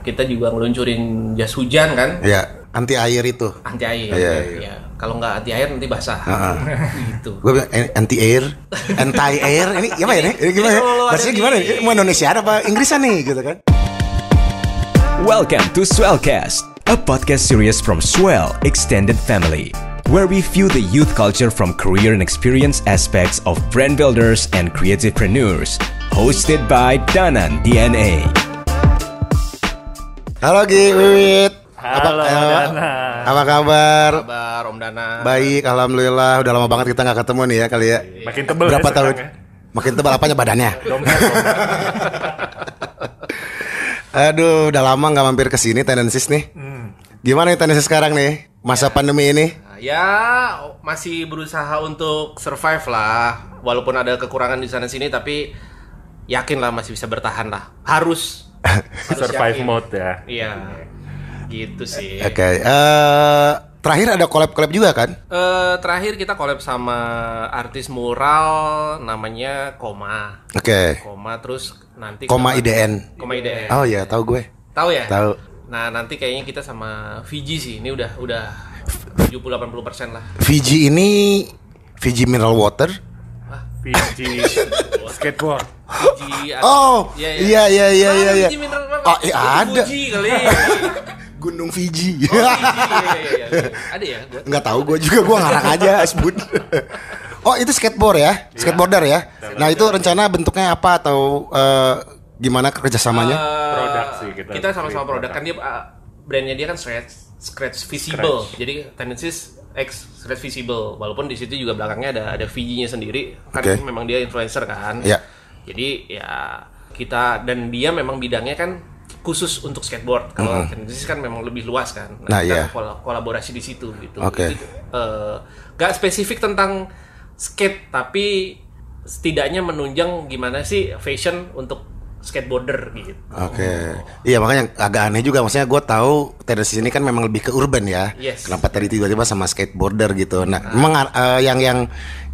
kita juga ngeluncurin jas hujan kan. Iya, anti air itu. Anti air. Iya. Ya. Kalau nggak anti air nanti basah. Gitu. Gue bilang anti air. Ini gimana ya? Ini gimana ya? Bahasanya gimana? Ini mau Indonesia apa Inggrisan nih gitu kan? Welcome to Swellcast, a podcast series from Swell Extended Family, where we view the youth culture from career and experience aspects of brand builders and creativepreneurs. Hosted by Danan DNA. Halo Gi, Wiwit. Halo Dana. Apa kabar? Kabar Om Dana. Baik, alhamdulillah. Udah lama banget kita nggak ketemu nih ya kali ya. Makin tebel Berapa ya tahun? ya? Makin tebal apanya badannya? Dompet. Aduh, udah lama nggak mampir ke sini Tendencies nih. Gimana nih Tendencies sekarang nih? Masa pandemi ini? Ya masih berusaha untuk survive lah. Walaupun ada kekurangan di sana sini, tapi yakin lah masih bisa bertahan lah. Harus Survive yakin. mode ya. Iya, gitu sih. Oke. Terakhir ada collab juga kan? Terakhir kita collab sama artis mural namanya Koma. Oke. Koma terus nanti Koma IDN. Koma IDN. Oh iya, tahu gue. Tahu ya? Tahu. Nah, nanti kayaknya kita sama Fiji sih. Ini udah 70-80% lah. Fiji ini Fiji Mineral Water. Fiji skateboard. Fiji Oh, iya. Fiji mineral Oh, iya, ada. Fuji kali. Gunung Fiji. Fiji, iya. Ada ya? Gua. Nggak tahu gue juga, gue ngarang aja sebut. Oh, itu skateboard ya? Skateboarder ya? Nah, itu rencana bentuknya apa atau gimana kerjasamanya? Produk sih Kita sama-sama produk kan dia brandnya dia kan Scratch Visible. Jadi Tendencies X Scratch Visible. Walaupun di situ juga belakangnya ada Fiji-nya sendiri. Kan memang dia influencer kan. Iya. Jadi ya kita dan dia memang bidangnya kan khusus untuk skateboard. Kalau Tendencies kan memang lebih luas kan. Nah, kita kolaborasi di situ gitu. Oke. Jadi, gak spesifik tentang skate, tapi setidaknya menunjang gimana sih fashion untuk skateboarder gitu. Oke. Iya, makanya agak aneh juga. Maksudnya gue tahu Tendencies ini kan memang lebih ke urban ya. Yes. Kenapa tadi tiba-tiba sama skateboarder gitu? Nah, memang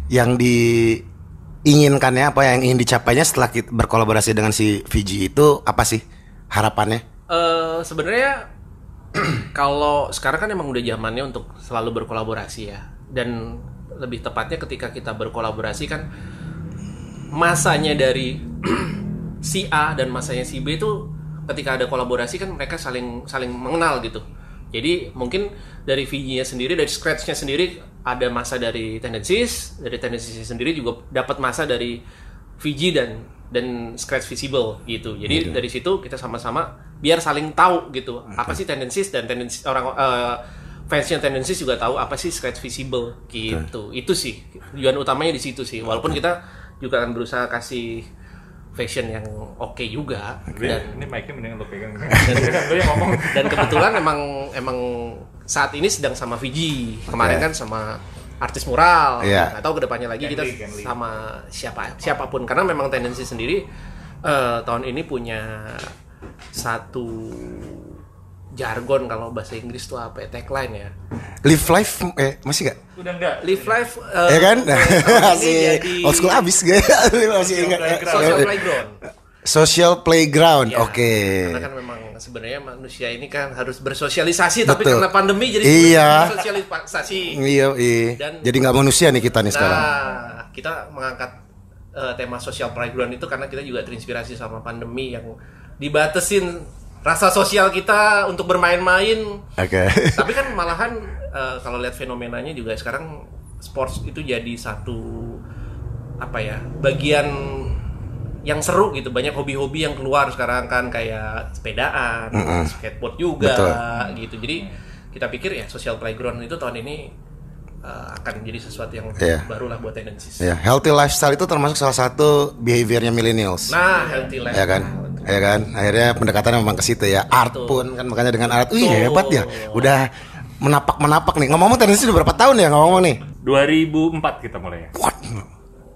yang diinginkannya apa yang ingin dicapainya setelah kita berkolaborasi dengan si Fiji itu apa sih harapannya? Sebenarnya kalau sekarang kan emang udah zamannya untuk selalu berkolaborasi ya. Dan lebih tepatnya ketika kita berkolaborasi kan masanya dari si A dan masanya si B itu ketika ada kolaborasi kan mereka saling mengenal gitu. Jadi mungkin dari Fiji-nya sendiri, dari Scratch-nya sendiri ada masa dari Tendencies sendiri juga dapat masa dari Fiji dan Scratch Visible gitu. Jadi dari situ kita sama-sama biar saling tahu gitu. Apa sih Tendencies dan Tendencies orang fansnya Tendencies juga tahu apa sih Scratch Visible gitu. Itu sih tujuan utamanya di situ sih. Walaupun kita juga akan berusaha kasih fashion yang oke juga. Dan ini mic-nya mendingan lo pegang. Lo yang ngomong. Dan kebetulan emang saat ini sedang sama Fiji. Kemarin kan sama artis mural. Iya. Nggak tahu kedepannya lagi kita sama siapapun. Karena memang Tendency sendiri tahun ini punya satu jargon kalau bahasa Inggris tuh apa ya? Tagline ya. Live life masih gak? Udah enggak. Live life Ya kan? Masih jadi old school abis gak? Masih ingat. social playground. Social playground. Ya, Oke. Karena kan memang sebenarnya manusia ini kan harus bersosialisasi, tapi Betul. karena pandemi jadi Iya. sosialisasi. Iya. Dan- Jadi nggak manusia nih kita nih sekarang. Nah, kita mengangkat tema social playground itu karena kita juga terinspirasi sama pandemi yang dibatesin rasa sosial kita untuk bermain-main. Oke. Tapi kan malahan kalau lihat fenomenanya juga sekarang sports itu jadi satu bagian yang seru gitu. Banyak hobi-hobi yang keluar sekarang kan kayak sepedaan, skateboard juga. Betul. Gitu. Jadi kita pikir ya social playground itu tahun ini akan jadi sesuatu yang baru lah buat Tendencies. Ya, healthy lifestyle itu termasuk salah satu behaviornya millennials. Nah, healthy life. Ya kan? Ya kan? Akhirnya pendekatannya memang ke situ ya. Art pun kan makanya dengan art. Wih, hebat ya. Udah menapak nih. Ngomong Tendencies udah berapa tahun ya ngomong nih? 2004 kita mulai ya. What?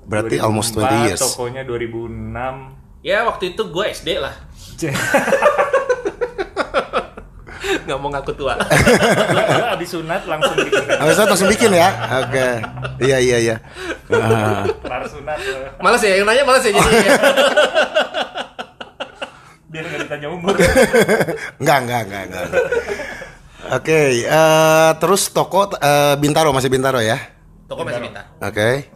Berarti almost 20 years. Tokonya 2006. Ya, waktu itu gue SD lah. Nggak mau ngaku tua. Gue abis sunat langsung bikin. Abis itu langsung bikin ya? Oke. Iya. Kelar sunat. Malas ya, yang nanya malas ya jadi. Biar nggak tanya umur. Enggak. Oke, terus toko Bintaro masih Bintaro ya? Toko masih minta. Oke,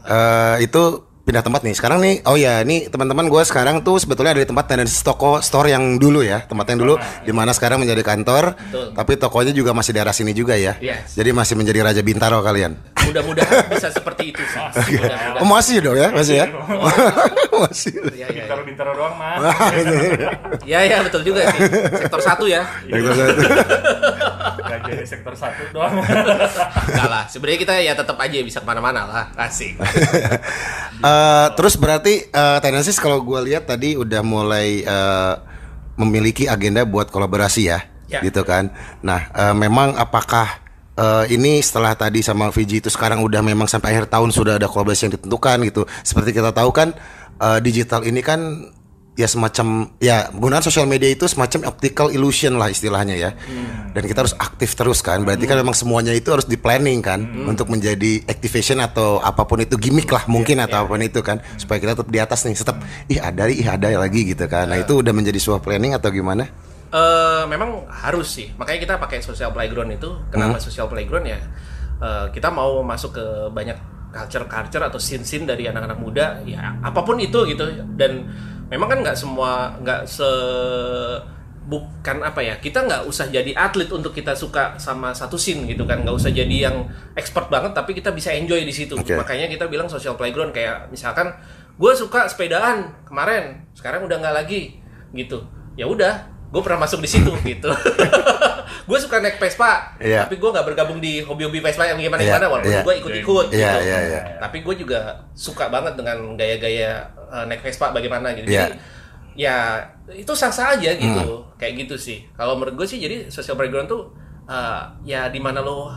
itu pindah tempat nih. Sekarang nih, oh ya, nih teman-teman gue sekarang tuh sebetulnya ada di tempat Tendensis toko store yang dulu ya, tempat yang dulu, di mana sekarang menjadi kantor. Betul. Tapi tokonya juga masih daerah sini juga ya. Yes. Jadi masih menjadi Raja Bintaro kalian. Mudah-mudahan bisa seperti itu sih. Oh masih dong ya, masih ya? Masih. Ya. Bintaro doang mah. Ya betul juga sih. Sektor 1 ya. Sektor satu. Gak jadi sektor 1 doang. Enggak lah, sebenarnya kita ya tetap aja bisa kemana-mana lah. Asik. Terus berarti Tendensis kalau gue lihat tadi udah mulai memiliki agenda buat kolaborasi ya, gitu kan. Nah, memang apakah ini setelah tadi sama Fiji itu sekarang udah memang sampai akhir tahun sudah ada kolaborasi yang ditentukan gitu. Seperti kita tahu kan digital ini kan ya semacam ya penggunaan sosial media itu semacam optical illusion lah istilahnya ya. Dan kita harus aktif terus kan. Berarti kan memang semuanya itu harus di planning kan untuk menjadi activation atau apapun itu gimmick lah mungkin atau apapun itu kan supaya kita tetap di atas nih, tetap ada lagi gitu kan. Nah, itu udah menjadi sebuah planning atau gimana? Memang harus sih. Makanya kita pakai social playground itu. Kenapa social playground ya? Kita mau masuk ke banyak culture atau scene dari anak-anak muda ya apapun itu gitu. Dan memang kan bukan apa ya, kita nggak usah jadi atlet untuk kita suka sama satu scene gitu kan, nggak usah jadi yang expert banget tapi kita bisa enjoy di situ. Makanya kita bilang social playground. Kayak misalkan gue suka sepedaan kemarin, sekarang udah nggak lagi gitu, ya udah gue pernah masuk di situ gitu. Gue suka naik Vespa, tapi gue nggak bergabung di hobi-hobi Vespa yang gimana walaupun gue ikut-ikut gitu. Tapi gue juga suka banget dengan gaya-gaya naik Vespa bagaimana gitu. Jadi ya itu sah-sah aja gitu. Kayak gitu sih. Kalau menurut gue sih jadi social playground tuh ya dimana lo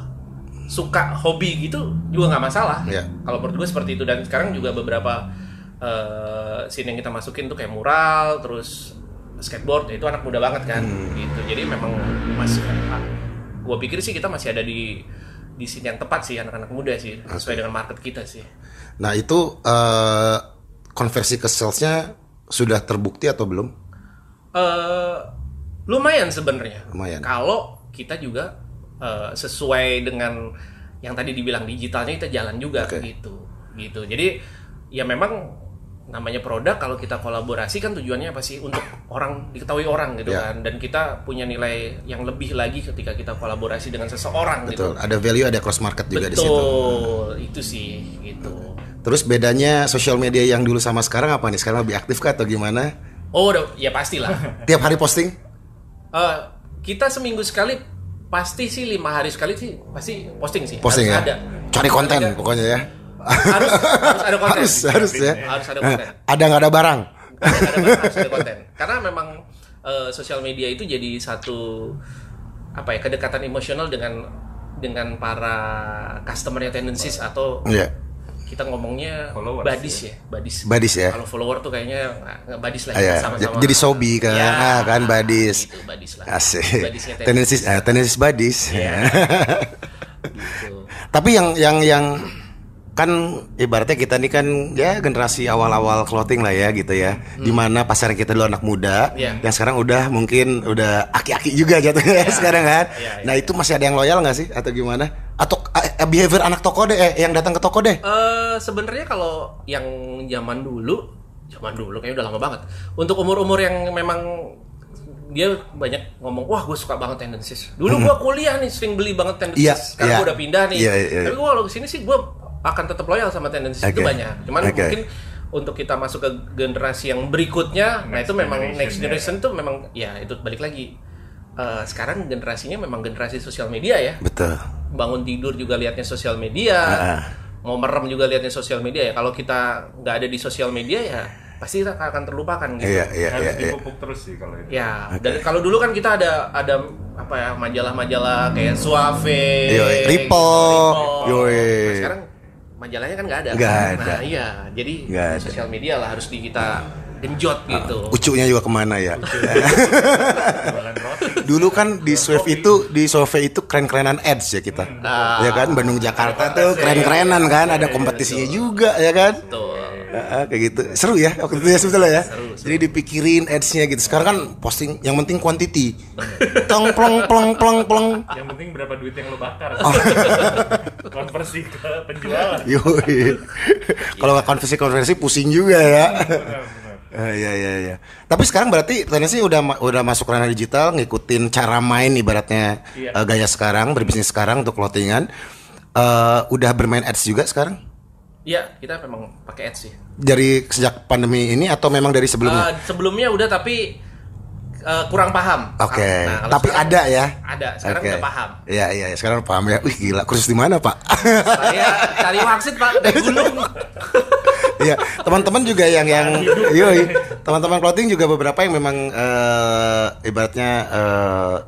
suka hobi gitu juga nggak masalah. Kalau menurut gue seperti itu. Dan sekarang juga beberapa scene yang kita masukin tuh kayak mural, terus skateboard, itu anak muda banget kan gitu. Jadi memang masih gue pikir sih kita masih ada di scene yang tepat sih, anak-anak muda sih, sesuai dengan market kita sih. Nah, itu konversi ke salesnya sudah terbukti atau belum? Lumayan sebenarnya. Kalau kita juga sesuai dengan yang tadi dibilang digitalnya kita jalan juga gitu. Jadi ya memang namanya produk, kalau kita kolaborasi kan tujuannya apa sih? Untuk orang, diketahui orang gitu kan. Dan kita punya nilai yang lebih lagi ketika kita kolaborasi dengan seseorang. Betul. Gitu. Ada value, ada cross market juga di situ. Betul, itu sih gitu. Terus bedanya sosial media yang dulu sama sekarang apa nih? Sekarang lebih aktif kah atau gimana? Oh, ya pastilah. Tiap hari posting? Kita seminggu sekali pasti sih, 5 hari sekali sih pasti posting sih. Posting harus ya? ada. Cari konten pokoknya ya. harus ada konten. Harus ya. Harus ada konten. Ada nggak ada barang? Harus ada konten. Karena memang sosial media itu jadi satu kedekatan emosional dengan para customer-nya Tendensis atau kita ngomongnya badis ya. Badis ya. Kalau follower tuh kayaknya nggak badis lah, sama-sama. Jadi sobi kan, kan badis. Gitu, badis lah. Asik. Tendensis badis. Gitu. Tapi yang kan ibaratnya kita nih kan ya generasi awal-awal clothing lah ya gitu ya. Dimana pasar kita dulu anak muda, yang sekarang udah aki-aki juga jatuhnya sekarang kan. Nah, itu masih ada yang loyal nggak sih atau gimana? Atau behavior anak toko deh yang datang ke toko deh? Sebenarnya kalau yang zaman dulu kayaknya udah lama banget. Untuk umur-umur yang memang dia banyak ngomong, wah gue suka banget Tendensis. Dulu gue kuliah nih sering beli banget Tendensis. Sekarang gue udah pindah nih. Tapi gue kalau kesini sih gue akan tetap loyal sama Tendensis. Itu banyak. Cuman mungkin untuk kita masuk ke generasi yang berikutnya, nah itu memang next generation tuh memang ya itu balik lagi. Sekarang generasinya memang generasi sosial media ya. Betul. Bangun tidur juga liatnya sosial media. Mau merem juga liatnya sosial media ya. Kalau kita nggak ada di sosial media ya pasti kita akan terlupakan gitu. Harus dipupuk terus sih kalau itu. Ya, dan kalau dulu kan kita ada majalah-majalah kayak Suave, Ripple. Nah, sekarang majalahnya kan nggak ada. Nah, iya, jadi sosial media lah harus kita genjot gitu. Ucunya juga kemana ya? Dulu kan di Suave itu keren-kerenan ads ya kita. Ya kan, Bandung Jakarta tuh keren-kerenan kan, ada kompetisinya juga ya kan. Betul. Kayak gitu. Seru ya waktu itu ya sebetulnya ya. Seru. Jadi dipikirin ads-nya gitu. Sekarang kan posting yang penting quantity. Plong plong plong plong plong. Yang penting berapa duit yang lo bakar. Konversi ke penjualan. Yoi. Kalau konversi pusing juga ya. Iya. Tapi sekarang berarti Tendency udah masuk ranah digital, ngikutin cara main ibaratnya gaya sekarang, berbisnis sekarang untuk clothingan. Udah bermain ads juga sekarang? Iya, kita memang pakai ads sih. Dari sejak pandemi ini atau memang dari sebelumnya? Sebelumnya udah tapi kurang paham. Oke. Nah, tapi sekarang, ada ya? Ada, sekarang udah paham. Iya, sekarang paham ya. Wih gila, kursus di mana Pak? Saya cari wangsit Pak, dari gunung. Iya, teman-teman juga yang teman-teman clothing juga beberapa yang memang ibaratnya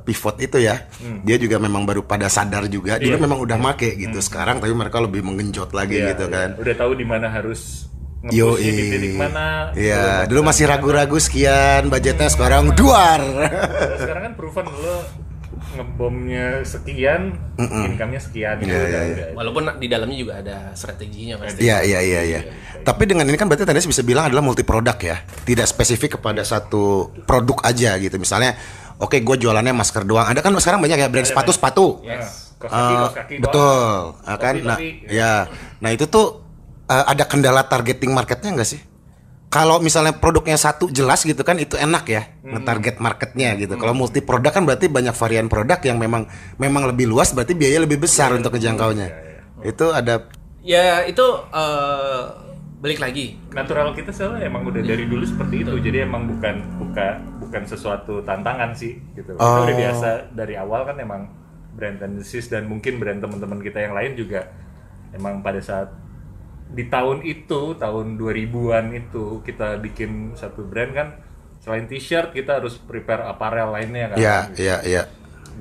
pivot itu ya. Dia juga memang baru pada sadar juga. Dulu memang udah make gitu sekarang, tapi mereka lebih menggenjot lagi gitu kan. Udah tahu di mana harus nge-push di titik mana. Iya, dulu masih ragu-ragu sekian, budgetnya sekarang duar. Sekarang kan proven lo ngebomnya sekian, income-nya sekian gitu. Walaupun di dalamnya juga ada strateginya pasti. Iya. Tapi dengan ini kan berarti Tendency bisa bilang adalah multi produk ya. Tidak spesifik kepada satu produk aja gitu. Misalnya, oke, gue jualannya masker doang. Ada kan sekarang banyak ya brand sepatu. Yes. Kaos kaki betul. Kan nah itu tuh ada kendala targeting marketnya nggak sih? Kalau misalnya produknya satu jelas gitu kan itu enak ya nge-target marketnya gitu. Kalau multi produk kan berarti banyak varian produk yang memang lebih luas, berarti biaya lebih besar untuk ngejangkaunya. Itu ada. Ya itu balik lagi. Natural kita soalnya emang udah dari dulu seperti itu. Jadi emang bukan sesuatu tantangan sih gitu. Kita udah biasa dari awal kan emang brand Tendencies dan mungkin brand teman-teman kita yang lain juga emang pada saat di tahun 2000-an itu kita bikin satu brand kan, selain t-shirt kita harus prepare apparel lainnya kan. Iya.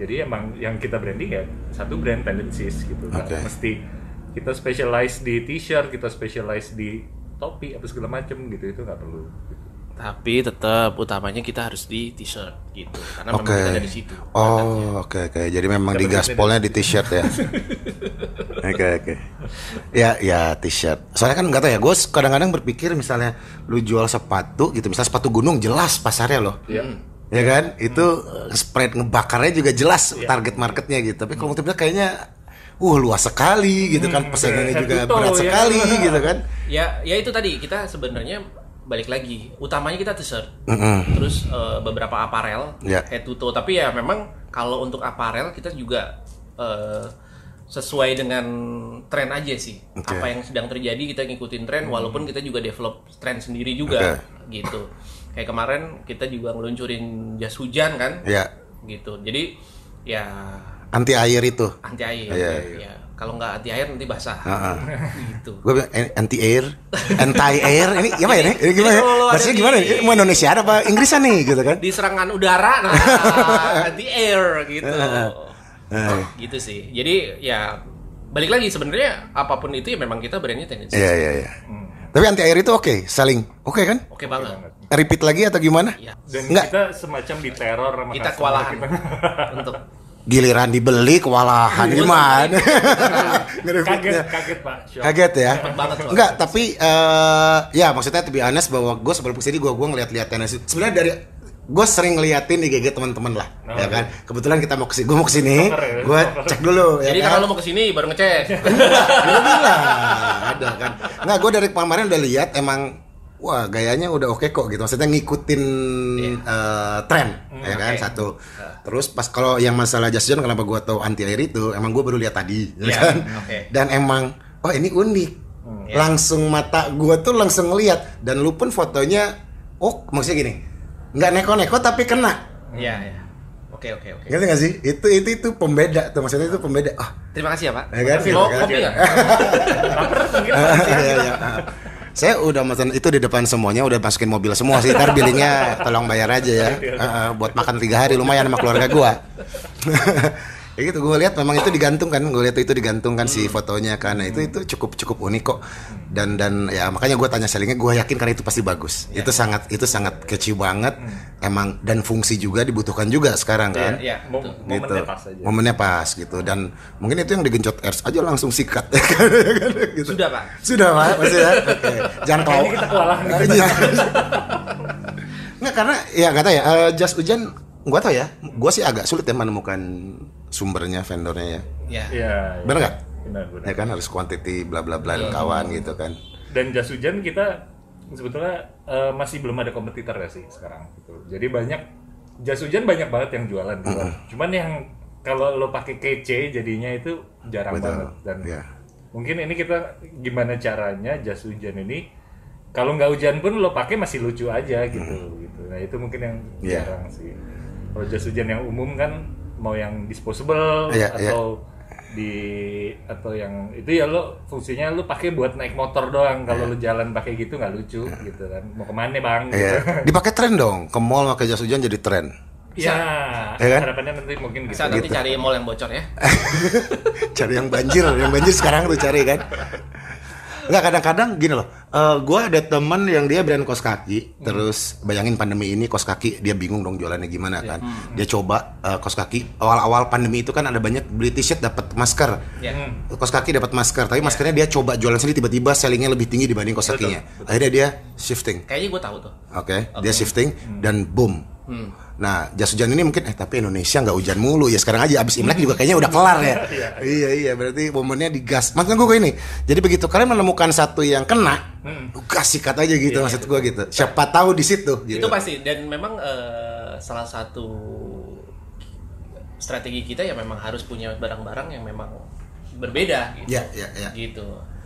Jadi emang yang kita branding ya satu brand Tendencies gitu. Nggak mesti kita specialize di t-shirt, kita specialize di topi apa segala macem gitu, itu nggak perlu gitu. Tapi tetap utamanya kita harus di t-shirt gitu, karena memang kita ada di situ. Oke. Jadi memang di gaspolnya di t-shirt ya. Oke. Ya t-shirt. Soalnya kan nggak tahu ya, gue kadang-kadang berpikir misalnya lu jual sepatu gitu, misalnya sepatu gunung jelas pasarnya loh. Ya kan? Itu spread ngebakarnya juga jelas target marketnya gitu. Tapi kalau multiple kayaknya luas sekali gitu kan, pesaingnya juga berat sekali gitu kan. Ya itu tadi kita sebenarnya balik lagi, utamanya kita t-shirt, terus beberapa apparel, head to toe. Tapi ya memang kalau untuk apparel kita juga sesuai dengan tren aja sih. Apa yang sedang terjadi kita ngikutin tren, walaupun kita juga develop tren sendiri juga gitu. Kayak kemarin kita juga ngeluncurin jas hujan kan, gitu. Jadi ya anti air itu. Anti air. Ya. Kalau nggak anti air nanti basah. Gitu. Gue bilang anti air. Ini gimana ya? Ini gimana? Bahasanya gimana? Mau Indonesia apa Inggrisan nih gitu kan? Di serangan udara anti air gitu. Gitu sih. Jadi ya balik lagi sebenarnya apapun itu ya memang kita brandnya Tendencies. Iya. Tapi anti air itu oke, selling. Oke kan? Oke banget. Repeat lagi atau gimana? Ya. Dan kita semacam diteror sama kita kewalahan untuk giliran dibeli kewalahan gimana? Kaget Pak. Kaget ya? Banget, enggak, tapi ya maksudnya to be honest bahwa gue sebelum kesini gue ngeliat-liat Tendency. Sebenarnya dari gue sering ngeliatin di IG teman-teman lah, ya kan. Kebetulan kita mau kesini, gue mau kesini, gue cek dulu. Jadi ya kan? kalau lo mau kesini baru ngecek. Gue bilang ada kan. Enggak, gue dari kemarin udah lihat emang wah gayanya udah oke kok gitu, maksudnya ngikutin tren ya kan. Satu terus pas kalau yang masalah jas hujan kenapa gue tahu anti air itu emang gue baru lihat tadi ya kan. Dan emang ini unik, langsung mata gue tuh langsung ngeliat, dan lu pun fotonya maksudnya gini nggak neko-neko tapi kena. Iya. Oke. Ngerti nggak sih? Itu pembeda tuh, maksudnya itu pembeda. Terima kasih ya Pak. Ya kan? Mau kopi nggak? Iya. Saya udah mesen itu di depan semuanya, udah masukin mobil semua sih. Ntar billingnya tolong bayar aja ya. Buat makan 3 hari lumayan sama keluarga gua. Ya gitu, gue lihat memang itu digantungkan, si fotonya kan. Nah, itu cukup unik kok. Dan ya makanya gue tanya sellingnya, gue yakin karena itu pasti bagus. Itu sangat catchy banget. Emang dan fungsi juga dibutuhkan juga sekarang kan. Momennya pas aja. Momennya pas gitu. Dan mungkin itu yang digencot Ers aja langsung sikat. Gitu. Sudah Pak. Sudah Pak, masih ya. Oke. Jangan tahu. Kita kewalahan. Nggak, karena ya kata ya jas hujan gua tau ya, gua sih agak sulit ya menemukan sumbernya, vendornya ya. Iya. Bener nggak? Benar. Ya kan harus quantity bla bla bla dan kawan gitu kan. Dan jas hujan kita sebetulnya masih belum ada kompetitor ya sih sekarang gitu. Jadi jas hujan banyak banget yang jualan di luar. Cuman yang kalau lo pakai kece jadinya itu jarang banget. Dan mungkin ini kita gimana caranya jas hujan ini kalau nggak hujan pun lo pakai masih lucu aja gitu. Nah itu mungkin yang jarang sih. Kalau jas hujan yang umum kan mau yang disposable atau yang itu ya lo fungsinya lo pakai buat naik motor doang. Kalau lo jalan pakai gitu nggak lucu gitu kan. Mau kemana bang? Gitu. Dipakai tren dong. Ke mall pakai jas hujan jadi tren. Ya kan? harapannya nanti mungkin bisa nanti cari mall yang bocor ya. Cari yang banjir sekarang tuh cari kan. Enggak, kadang-kadang gini loh, gue ada teman yang dia brand kaos kaki, terus bayangin pandemi ini kaos kaki, dia bingung dong jualannya gimana kan. Dia coba kaos kaki, awal-awal pandemi itu kan ada banyak beli t-shirt dapat masker, kaos kaki dapat masker, tapi maskernya dia coba jualan sendiri, tiba-tiba sellingnya lebih tinggi dibanding kaos kakinya. Akhirnya dia shifting. Kayaknya gue tahu tuh. Oke. Dia shifting dan boom. Nah, jas hujan ini mungkin tapi Indonesia nggak hujan mulu ya, sekarang aja abis Imlek juga kayaknya udah kelar ya. Iya berarti momennya digas. Maksud gue ini, jadi begitu kalian menemukan satu yang kena, gas sikat aja gitu maksud gue gitu. Siapa tahu di situ. Gitu. Itu pasti, dan memang salah satu strategi kita ya memang harus punya barang-barang yang memang berbeda. Gitu. Ya. Gitu.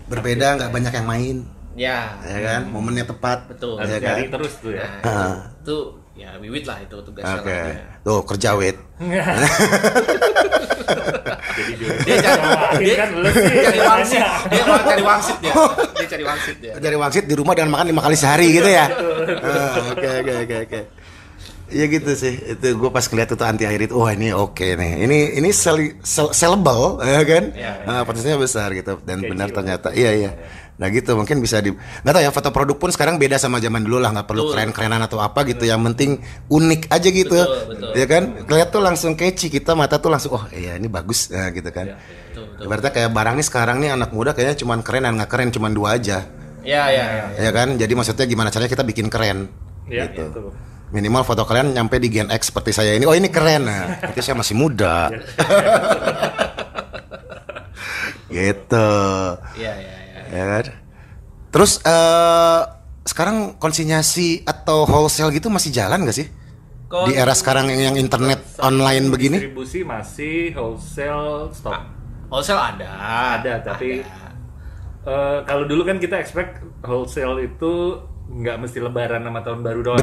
Berbeda, nggak banyak yang main. Ya Kan, momennya tepat. Betul. Harus kan? cari terus tuh ya. Itu ya wiwit lah itu tugasnya. Tuh kerja wit. Jadi dia cari wangsit. Dia cari wangsit dia. Cari wangsit di rumah dengan makan 5 kali sehari gitu ya. Oke. Iya gitu sih. Itu gue pas ngeliat itu anti air itu, wah ini oke nih. Ini sellable ya kan? Potensinya besar gitu dan benar ternyata. Iya. Nah gitu mungkin bisa nggak tahu ya, foto produk pun sekarang beda sama zaman dulu lah, nggak perlu keren-kerenan atau apa gitu, yang penting unik aja gitu. Betul. Ya kan, lihat tuh langsung catchy, kita mata tuh langsung iya ini bagus gitu kan. Berarti kayak barang nih sekarang nih anak muda kayaknya cuman keren dan nggak keren cuman 2 aja. Ya kan, jadi maksudnya gimana caranya kita bikin keren gitu. Minimal foto kalian nyampe di Gen X seperti saya ini, ini keren, nah berarti saya masih muda. Gitu. Iya. Ya kan? Terus sekarang konsinyasi atau wholesale gitu masih jalan nggak sih? Di era sekarang yang internet online begini? Distribusi masih, wholesale stop. Wholesale ada tapi kalau dulu kan kita expect wholesale itu nggak mesti lebaran sama tahun baru doang.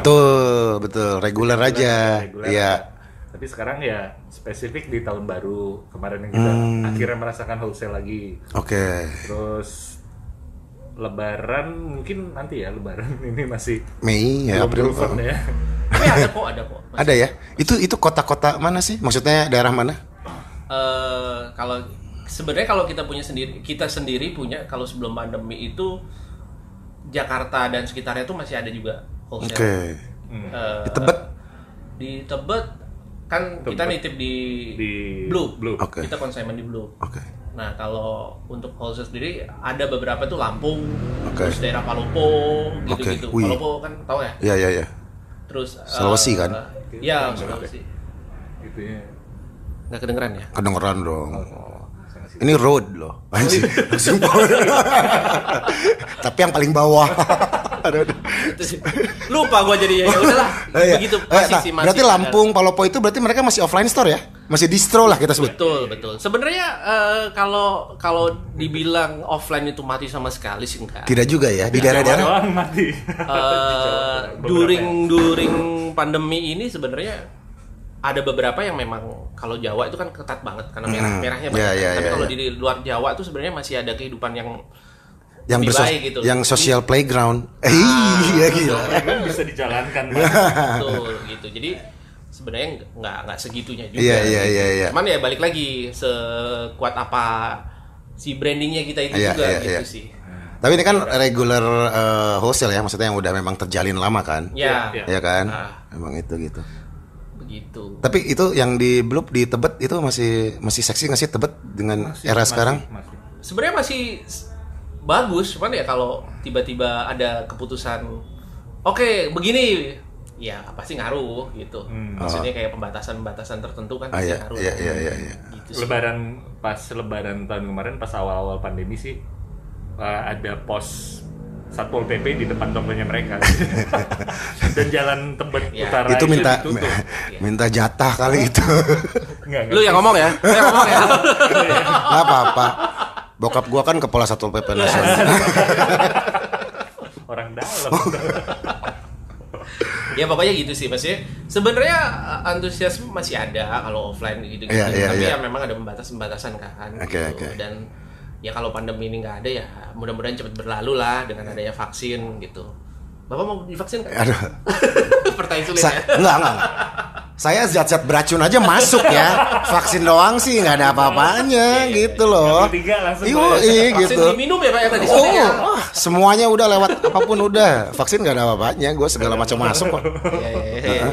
Betul, reguler aja. Iya. Tapi sekarang ya spesifik di tahun baru kemarin yang kita akhirnya merasakan wholesale lagi. Oke. Terus Lebaran mungkin nanti ya, Lebaran ini masih Mei ya, April ya. Tapi ada kok. Ada ya. Itu kota-kota mana sih? Maksudnya daerah mana? Kalau sebenarnya kalau kita sendiri punya, kalau sebelum pandemi itu Jakarta dan sekitarnya itu masih ada juga wholesale. Oke. Di Tebet kan kita nitip di Blue. Okay. Kita konsumen di Blue. Oke. Nah kalau untuk wholesale sendiri ada beberapa tuh Lampung, terus daerah Palopo gitu-gitu. Palopo kan tahu ya? Iya. Terus Sulawesi kan? Iya, Sulawesi. Gitu ya. Nggak kedengeran ya? Kedengeran dong. Ini road loh, anjir. Tapi yang paling bawah. Lupa gua jadi ya udahlah. Begitu masih. Berarti Lampung, Palopo itu berarti mereka masih offline store ya? Masih distro lah kita sebut. Betul. Sebenarnya kalau dibilang offline itu mati sama sekali sih enggak. Tidak juga ya di daerah-daerah. Mati. During pandemi ini sebenarnya ada beberapa yang memang kalau Jawa itu kan ketat banget karena merahnya banyak. Tapi kalau di luar Jawa itu sebenarnya masih ada kehidupan yang baik gitu. Yang social playground. Iya gila. Bisa dijalankan. Betul gitu. Jadi sebenarnya nggak segitunya juga. Iya. Cuman ya balik lagi sekuat apa si brandingnya kita itu juga gitu sih. Tapi ini kan regular wholesale ya, maksudnya yang udah memang terjalin lama kan? Iya. Ya kan? Emang itu gitu. Begitu. Tapi itu yang di Bloop di Tebet itu masih seksi nggak sih Tebet dengan era sekarang? Sebenarnya masih bagus, cuman ya kalau tiba-tiba ada keputusan oke, begini ya pasti ngaruh gitu. Maksudnya kayak pembatasan tertentu kan pasti ngaruh. Iya. Gitu Pas lebaran tahun kemarin pas awal-awal pandemi sih ada pos Satpol PP di depan tokonya mereka. Dan jalan Tebet Utara itu minta ditutup. minta jatah kali itu. Enggak. Lu yang ngomong ya? Nggak apa-apa. Bokap gua kan kepala Satpol PP nasional. Orang dalam. Ya pokoknya gitu sih, maksudnya sebenarnya antusiasme masih ada kalau offline gitu. Tapi ya memang ada pembatasan kan. Oke. Dan ya kalau pandemi ini nggak ada ya mudah-mudahan cepat berlalu lah dengan adanya vaksin gitu. Bapak mau divaksin kan? Aduh. Pertanyaan sulit ya? Enggak. Saya zat-zat beracun aja masuk ya. Vaksin doang sih nggak ada apa-apanya gitu loh. Vaksin gitu. diminum ya Pak ya tadi sore ya? Semuanya udah lewat apapun udah. Vaksin nggak ada apa-apanya. Gue segala macam masuk kok. Iya.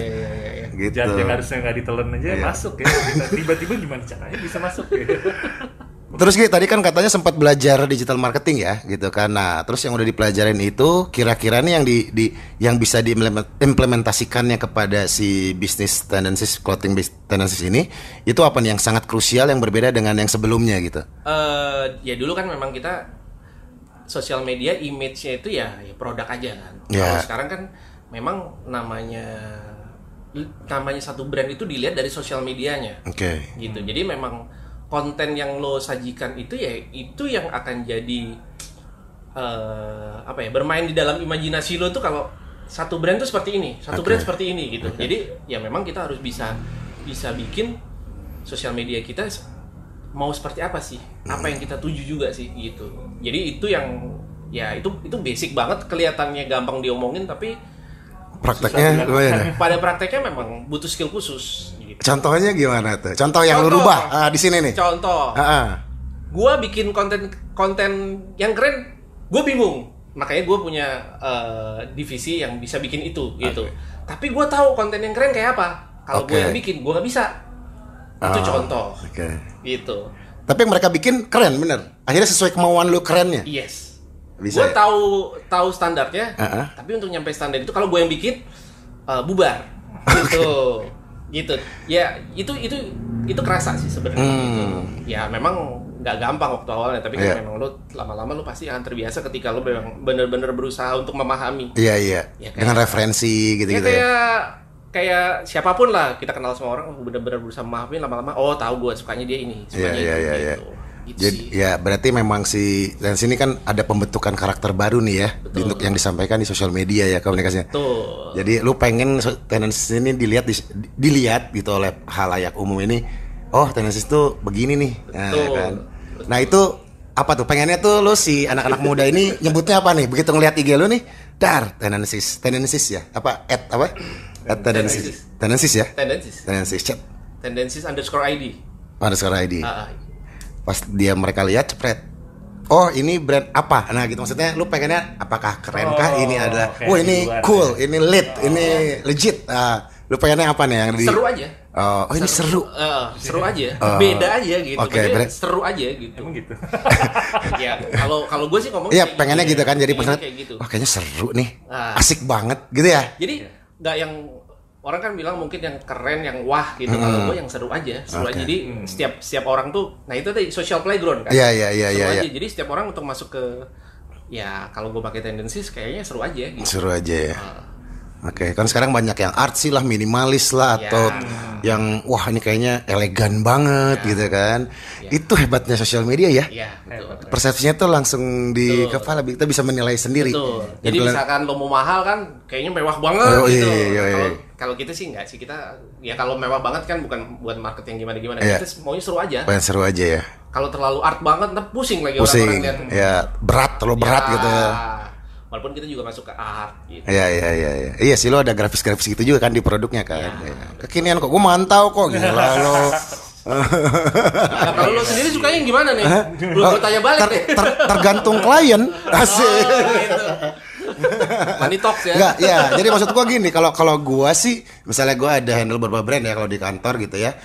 Gitu. Zat yang harusnya nggak ditelen aja masuk ya. Tiba-tiba gimana caranya bisa masuk ya? Terus Gi, tadi kan katanya sempat belajar digital marketing ya, gitu kan. Nah, terus yang udah dipelajarin itu kira-kira nih yang bisa diimplementasikannya kepada si bisnis tendencies, clothing tendencies ini, itu apa nih yang sangat krusial yang berbeda dengan yang sebelumnya gitu? Ya dulu kan memang kita sosial media image-nya itu ya produk aja kan. Yeah. Kalau sekarang kan memang namanya satu brand itu dilihat dari sosial medianya. Oke. Gitu. Jadi memang konten yang lo sajikan itu ya itu yang akan jadi bermain di dalam imajinasi lo tuh kalau satu brand tuh seperti ini, brand seperti ini gitu. Jadi ya memang kita harus bisa bikin sosial media kita mau seperti apa sih? Apa yang kita tuju juga sih gitu. Jadi itu yang ya itu basic banget, kelihatannya gampang diomongin tapi prakteknya gimana? Pada prakteknya memang butuh skill khusus. Gitu. Contohnya gimana tuh? Contoh yang lu rubah di sini nih. Contoh. Gua bikin konten yang keren, gue bingung. Makanya gue punya divisi yang bisa bikin itu gitu. Tapi gue tahu konten yang keren kayak apa. Kalau gue yang bikin, gue nggak bisa. Itu contoh. Gitu. Tapi yang mereka bikin keren bener. Akhirnya sesuai kemauan lu kerennya. Yes. Bisa. Gue tahu standarnya. Tapi untuk nyampe standar itu kalau gue yang bikin bubar. Gitu. Ya itu kerasa sih sebenarnya. Gitu. Ya memang nggak gampang waktu awalnya, tapi kan memang lo lama-lama lo pasti akan terbiasa ketika lo bener-bener berusaha untuk memahami. Iya. Ya, dengan referensi gitu-gitu ya. Kayak siapapun lah kita kenal sama orang, bener-bener berusaha memahami, lama-lama tahu gue sukanya dia ini, sukanya gitu. Gitu jadi sih. ya berarti memang dan sini kan ada pembentukan karakter baru nih ya. Betul. Untuk yang disampaikan di sosial media ya komunikasinya. Betul. Jadi lu pengen tendencies ini dilihat gitu oleh halayak umum ini. Oh, tendencies itu begini nih. Betul. Kan? Nah itu apa tuh? Pengennya tuh lu si anak-anak muda ini nyebutnya apa nih? Begitu ngelihat IG lu nih, tendencies ya. Tendencies ya. Tendencies_ID. Pas mereka lihat cepret. Oh, ini brand apa? Nah, gitu maksudnya lu pengennya apakah kerenkah ini adalah ini cool, ini lit, ini legit. Lu pengennya apa nih yang seru aja. Ini seru. Seru aja. Beda aja gitu. Seru aja gitu. Emang gitu. Ya, kalau gue sih ngomong iya, pengennya gitu kan. Jadi pesan gitu. kayaknya seru nih. Asik banget gitu ya. Jadi enggak yang orang kan bilang mungkin yang keren, yang wah gitu. Kalau gue yang seru aja. Jadi setiap orang tuh, nah itu tadi social playground kan. Iya. Jadi setiap orang untuk masuk ke, ya kalau gue pakai tendencies kayaknya seru aja gitu. Seru aja ya. Oke, kan sekarang banyak yang artsy lah, minimalis lah, atau yang wah ini kayaknya elegan banget gitu kan. Itu hebatnya sosial media ya. Iya, betul. Persepsinya tuh langsung di kepala, kita bisa menilai sendiri. Betul. Jadi misalkan lo mau mahal kan kayaknya mewah banget gitu. Kalau kita sih enggak sih, kita ya kalau mewah banget kan bukan buat marketing gimana-gimana. Kita maunya seru aja. Seru aja ya. Kalau terlalu art banget, ntar pusing lagi orang-orang lihat. Ya, terlalu berat gitu ya. walaupun kita juga masuk ke art gitu. Iya sih, lo ada grafis gitu juga kan di produknya kan. Kekinian kok, gue mantau kok, gila lo. Nah, kalau lo sendiri sukanya yang gimana nih? Belum gue tanya balik deh. Tergantung klien. Asik. Gitu. Money talks ya. Enggak, ya. Jadi maksud gua gini, kalau gua sih misalnya gua ada handle beberapa brand ya kalau di kantor gitu ya.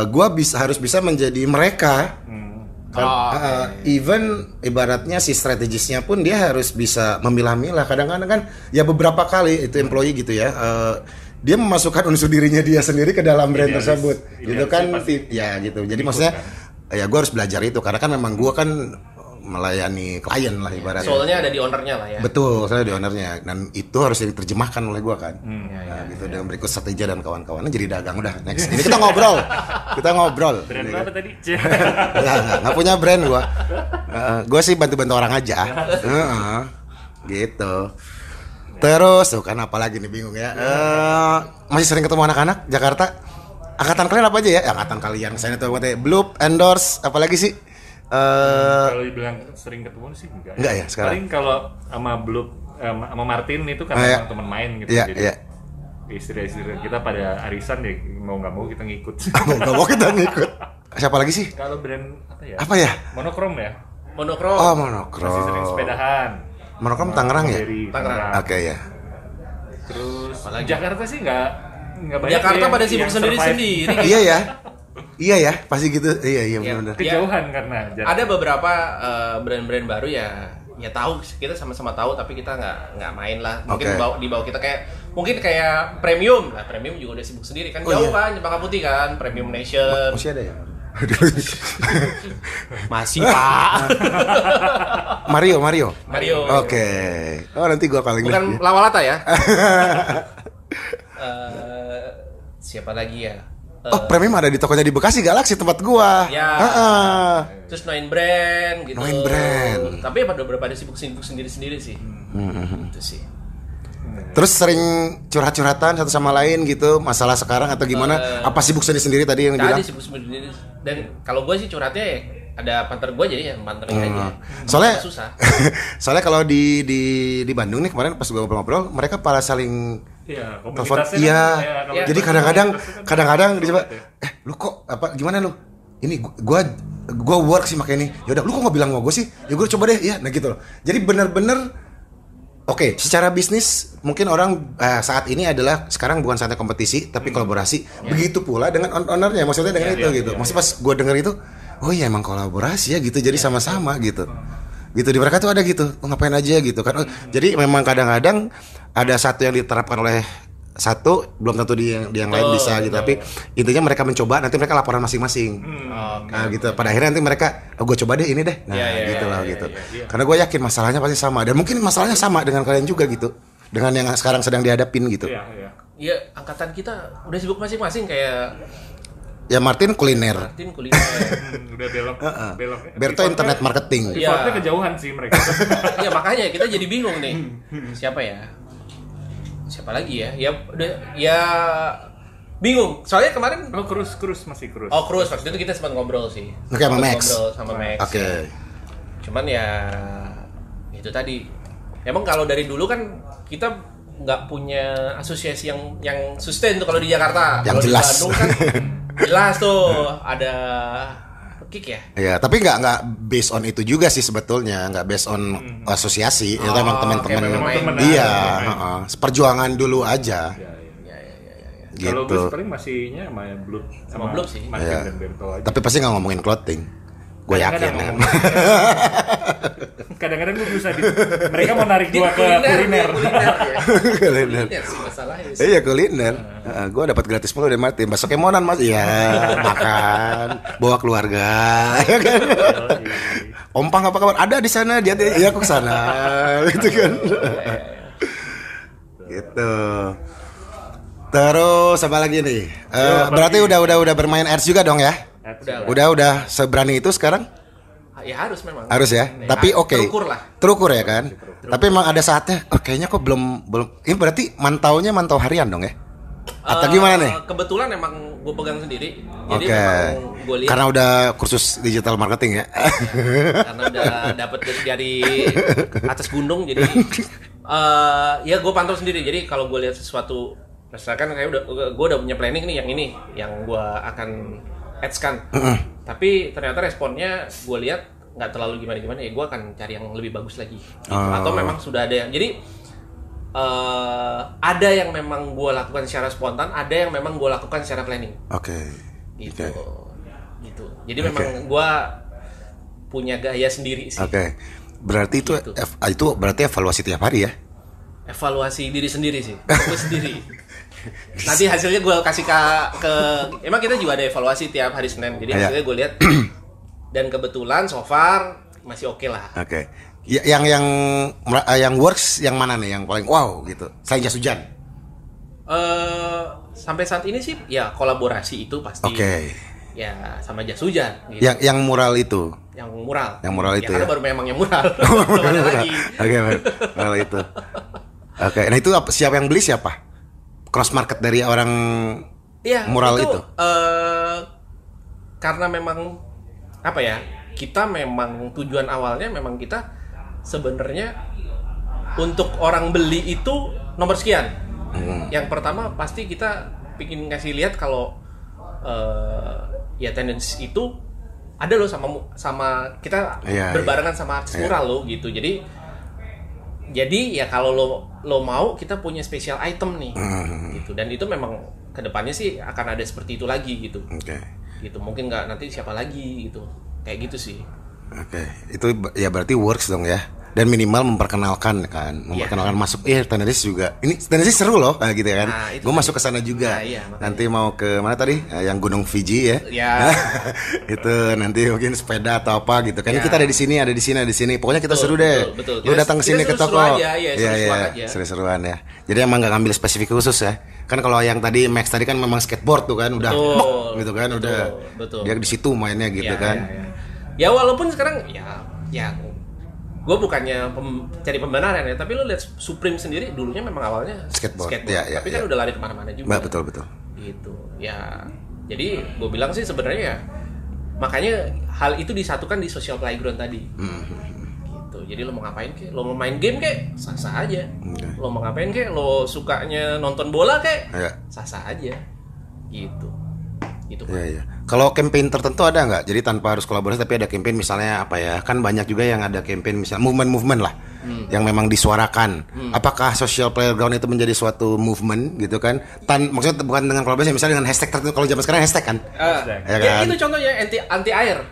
Gua harus bisa menjadi mereka. Even ibaratnya si strategisnya pun dia harus bisa memilah-milah. Kadang-kadang kan ya beberapa kali itu employee gitu ya. Dia memasukkan unsur dirinya dia sendiri ke dalam brand tersebut. Gitu kan ya gitu. Jadi maksudnya ya gua harus belajar itu karena kan memang gua kan melayani klien lah ibaratnya. Soalnya ada di ownernya lah ya. Betul, saya di ownernya dan itu harus diterjemahkan oleh gua kan. Gitu dengan berikut strategi dan kawan-kawannya jadi dagang udah next. Ini kita ngobrol. Brand apa tadi? Nggak punya brand gua. Gua sih bantu-bantu orang aja. Gitu. Terus tuh kan apalagi nih bingung ya. Masih sering ketemu anak-anak Jakarta. Angkatan kalian apa aja ya? Angkatan kalian. Saya tahu Bloop, Endorse, apalagi sih? Kalau dibilang sering ketemu sih enggak ya sekarang. Paling kalau sama Bloop sama Martin itu karena teman main gitu. Jadi istri-istri kita pada arisan ya mau nggak mau kita ngikut. Nggak mau kita ngikut. Siapa lagi sih? Kalau brand apa ya? Apa ya? Monokrom ya. Monokrom. Oh, Monokrom. Masih sering sepedahan. Monokrom Tangerang ya? Tangerang. Oke ya. Terus Jakarta sih nggak banyak. Jakarta pada sibuk sendiri-sendiri. Iya ya, pasti gitu. Iya benar. Kejauhan karena ada beberapa brand-brand baru ya tahu, kita sama-sama tahu tapi kita nggak main lah. Mungkin di bawah kita mungkin kayak Premium. Nah, Premium juga udah sibuk sendiri kan. Jauh kan Cempaka Putih kan, Premium Nation. Masih ada ya? Masih, Pak. Mario. Oke. Oh, nanti gua paling bukan Lawalata ya. Siapa lagi ya? Premium ada di tokonya di Bekasi Galaxy tempat gua. Ya. Terus Noin Brand gitu. Noin Brand. Tapi beberapa ada sibuk sendiri-sendiri sih. Itu sih. Terus sering curhat-curhatan satu sama lain gitu, masalah sekarang atau gimana? Apa sibuk sendiri tadi yang bilang? Tadi sibuk sendiri. Dan kalau gue sih curhatnya ya, ada partner gue jadi ya partnerin aja. Soalnya susah. Soalnya kalau di Bandung nih kemarin pas gue ngobrol, mereka pada saling telepon. Iya. Jadi kadang-kadang dia lu kok apa gimana lu? Ini gua work sih makanya ini. Ya udah lu kok nggak bilang sama gue sih? Ya gue coba deh ya. Nah gitu loh. Jadi benar-benar Oke, secara bisnis mungkin orang saat ini adalah sekarang bukan saatnya kompetisi tapi kolaborasi. Begitu pula dengan ownernya, maksudnya dengan itu gitu. Maksudnya pas gue denger itu, oh iya emang kolaborasi ya gitu. Jadi sama-sama gitu. Gitu di mereka tuh ada gitu. Oh, ngapain aja gitu kan. Jadi memang kadang-kadang ada satu yang diterapkan oleh satu belum tentu di yang lain bisa gitu. Tapi intinya mereka mencoba, nanti mereka laporan masing-masing. Nah gitu. Pada akhirnya nanti mereka, gue coba deh ini deh. Nah gitu lah gitu. Karena gue yakin masalahnya pasti sama dan mungkin masalahnya sama dengan kalian juga gitu. Dengan yang sekarang sedang dihadapin gitu. Iya, angkatan kita udah sibuk masing-masing kayak ya Martin kuliner. Udah belok. Berto internet marketing. Effortnya kejauhan sih mereka. Ya makanya kita jadi bingung nih. Siapa siapa lagi ya? Ya bingung. Soalnya kemarin Cruz masih Cruz. Oh, Cruz waktu itu kita sempat ngobrol sih. Oke, sama Max. Ngobrol sama Max. Oke. Ya. Cuman ya itu tadi. Emang kalau dari dulu kan kita nggak punya asosiasi yang sustain tuh kalau di Jakarta. Yang kalau jelas. Di Bandung kan jelas tuh ada kick ya. Iya, tapi nggak based on itu juga sih sebetulnya, nggak based on asosiasi. Itu emang teman-teman. Iya, perjuangan dulu aja. Gitu. Kalau gue paling masihnya sama Bloop sih. Dan Berto aja. Tapi pasti nggak ngomongin clothing. Gue yakin kan. Kadang-kadang gue berusaha mereka mau narik gue ke kuliner. Kuliner sih masalahnya. Iya kuliner. Gue dapat gratis mulu dari Martin. Besok kemonan mas. Iya makan. Bawa keluarga. Ompang apa kabar? Ada di sana. Dia iya aku kesana. Gitu kan. Gitu. Terus apa lagi nih? Berarti udah bermain ads juga dong ya? Udah seberani itu sekarang? Ya harus memang. Harus ya. Nah, tapi oke. Terukur ya kan. Terukur. Tapi emang ada saatnya. Kayaknya kok belum. Ini berarti mantau harian dong ya? Atau gimana nih? Kebetulan emang gue pegang sendiri. Jadi Oke. memang gue lihat Karena udah kursus digital marketing ya. karena udah dapet dari atas gunung, jadi ya gue pantau sendiri. Jadi kalau gue lihat sesuatu, misalkan kayak gue udah punya planning nih, yang gue akan ads-kan. Tapi ternyata responnya gue lihat nggak terlalu gimana-gimana, ya gue akan cari yang lebih bagus lagi. Gitu. Atau memang sudah ada yang jadi ada yang memang gue lakukan secara spontan, ada yang memang gue lakukan secara planning. Oke. Gitu. Gitu. Jadi memang gue punya gaya sendiri sih. Oke. Berarti itu Gitu. itu berarti evaluasi tiap hari ya? Evaluasi diri sendiri sih, gue sendiri. Nanti hasilnya gue kasih ke emang kita juga ada evaluasi tiap hari Senin. Jadi hasilnya gue lihat dan kebetulan so far masih oke lah. Oke. Yang works yang mana nih yang paling wow gitu? Selain jas hujan. Sampai saat ini sih ya kolaborasi itu pasti. Oke. Ya sama jas hujan. Gitu. Yang mural itu. Yang mural. Yang mural itu karena ya. baru memang yang mural. Belum ada lagi. Oke, mural itu. Oke. Nah itu siapa yang beli siapa? Cross market dari orang mural itu. Karena memang apa ya? Kita memang tujuan awalnya memang kita sebenarnya untuk orang beli itu nomor sekian. Yang pertama pasti kita bikin ngasih lihat kalau ya tendensi itu ada loh sama kita berbarengan sama artis mural loh gitu. Jadi ya kalau lo mau kita punya special item nih gitu, dan itu memang kedepannya sih akan ada seperti itu lagi gitu. Gitu mungkin nggak nanti siapa lagi gitu, kayak gitu sih. Oke, itu ya berarti works dong ya. Dan minimal memperkenalkan kan, masuk. Tenerife juga. Ini Tenerife seru loh, gitu ya kan. Nah, gue masuk ke sana juga. Nanti mau ke mana tadi? Yang Gunung Fiji ya. Itu nanti mungkin sepeda atau apa gitu. Kan kita ada di sini, ada di sini. Pokoknya kita seru deh. Betul. Lu datang ke sini ke toko. Iya, seru-seruan ya. Jadi emang nggak ngambil spesifik khusus ya. Kan kalau yang tadi Max tadi kan memang skateboard tuh kan, udah gitu kan, betul. Dia di situ mainnya gitu kan. Ya walaupun sekarang ya gue bukannya cari pembenaran ya, tapi lo lihat Supreme sendiri dulunya memang awalnya skateboard. Tapi kan udah lari kemana-mana juga. Betul. Gitu ya. Jadi gue bilang sih sebenarnya ya, makanya hal itu disatukan di social playground tadi. Gitu. Jadi lo mau ngapain kek? Lo mau main game kek? Sah-sah aja. Lo mau ngapain kek? Lo sukanya nonton bola kek? Sah-sah aja. Gitu. Gitu kan. Iya. Kalau campaign tertentu ada nggak? Jadi tanpa harus kolaborasi tapi ada campaign misalnya apa ya? Kan banyak juga yang ada campaign misalnya movement lah, yang memang disuarakan. Apakah social playground itu menjadi suatu movement gitu kan? Maksudnya bukan dengan kolaborasi, misalnya dengan hashtag tertentu. Kalau zaman sekarang hashtag kan? Ya kan? Itu contohnya anti air.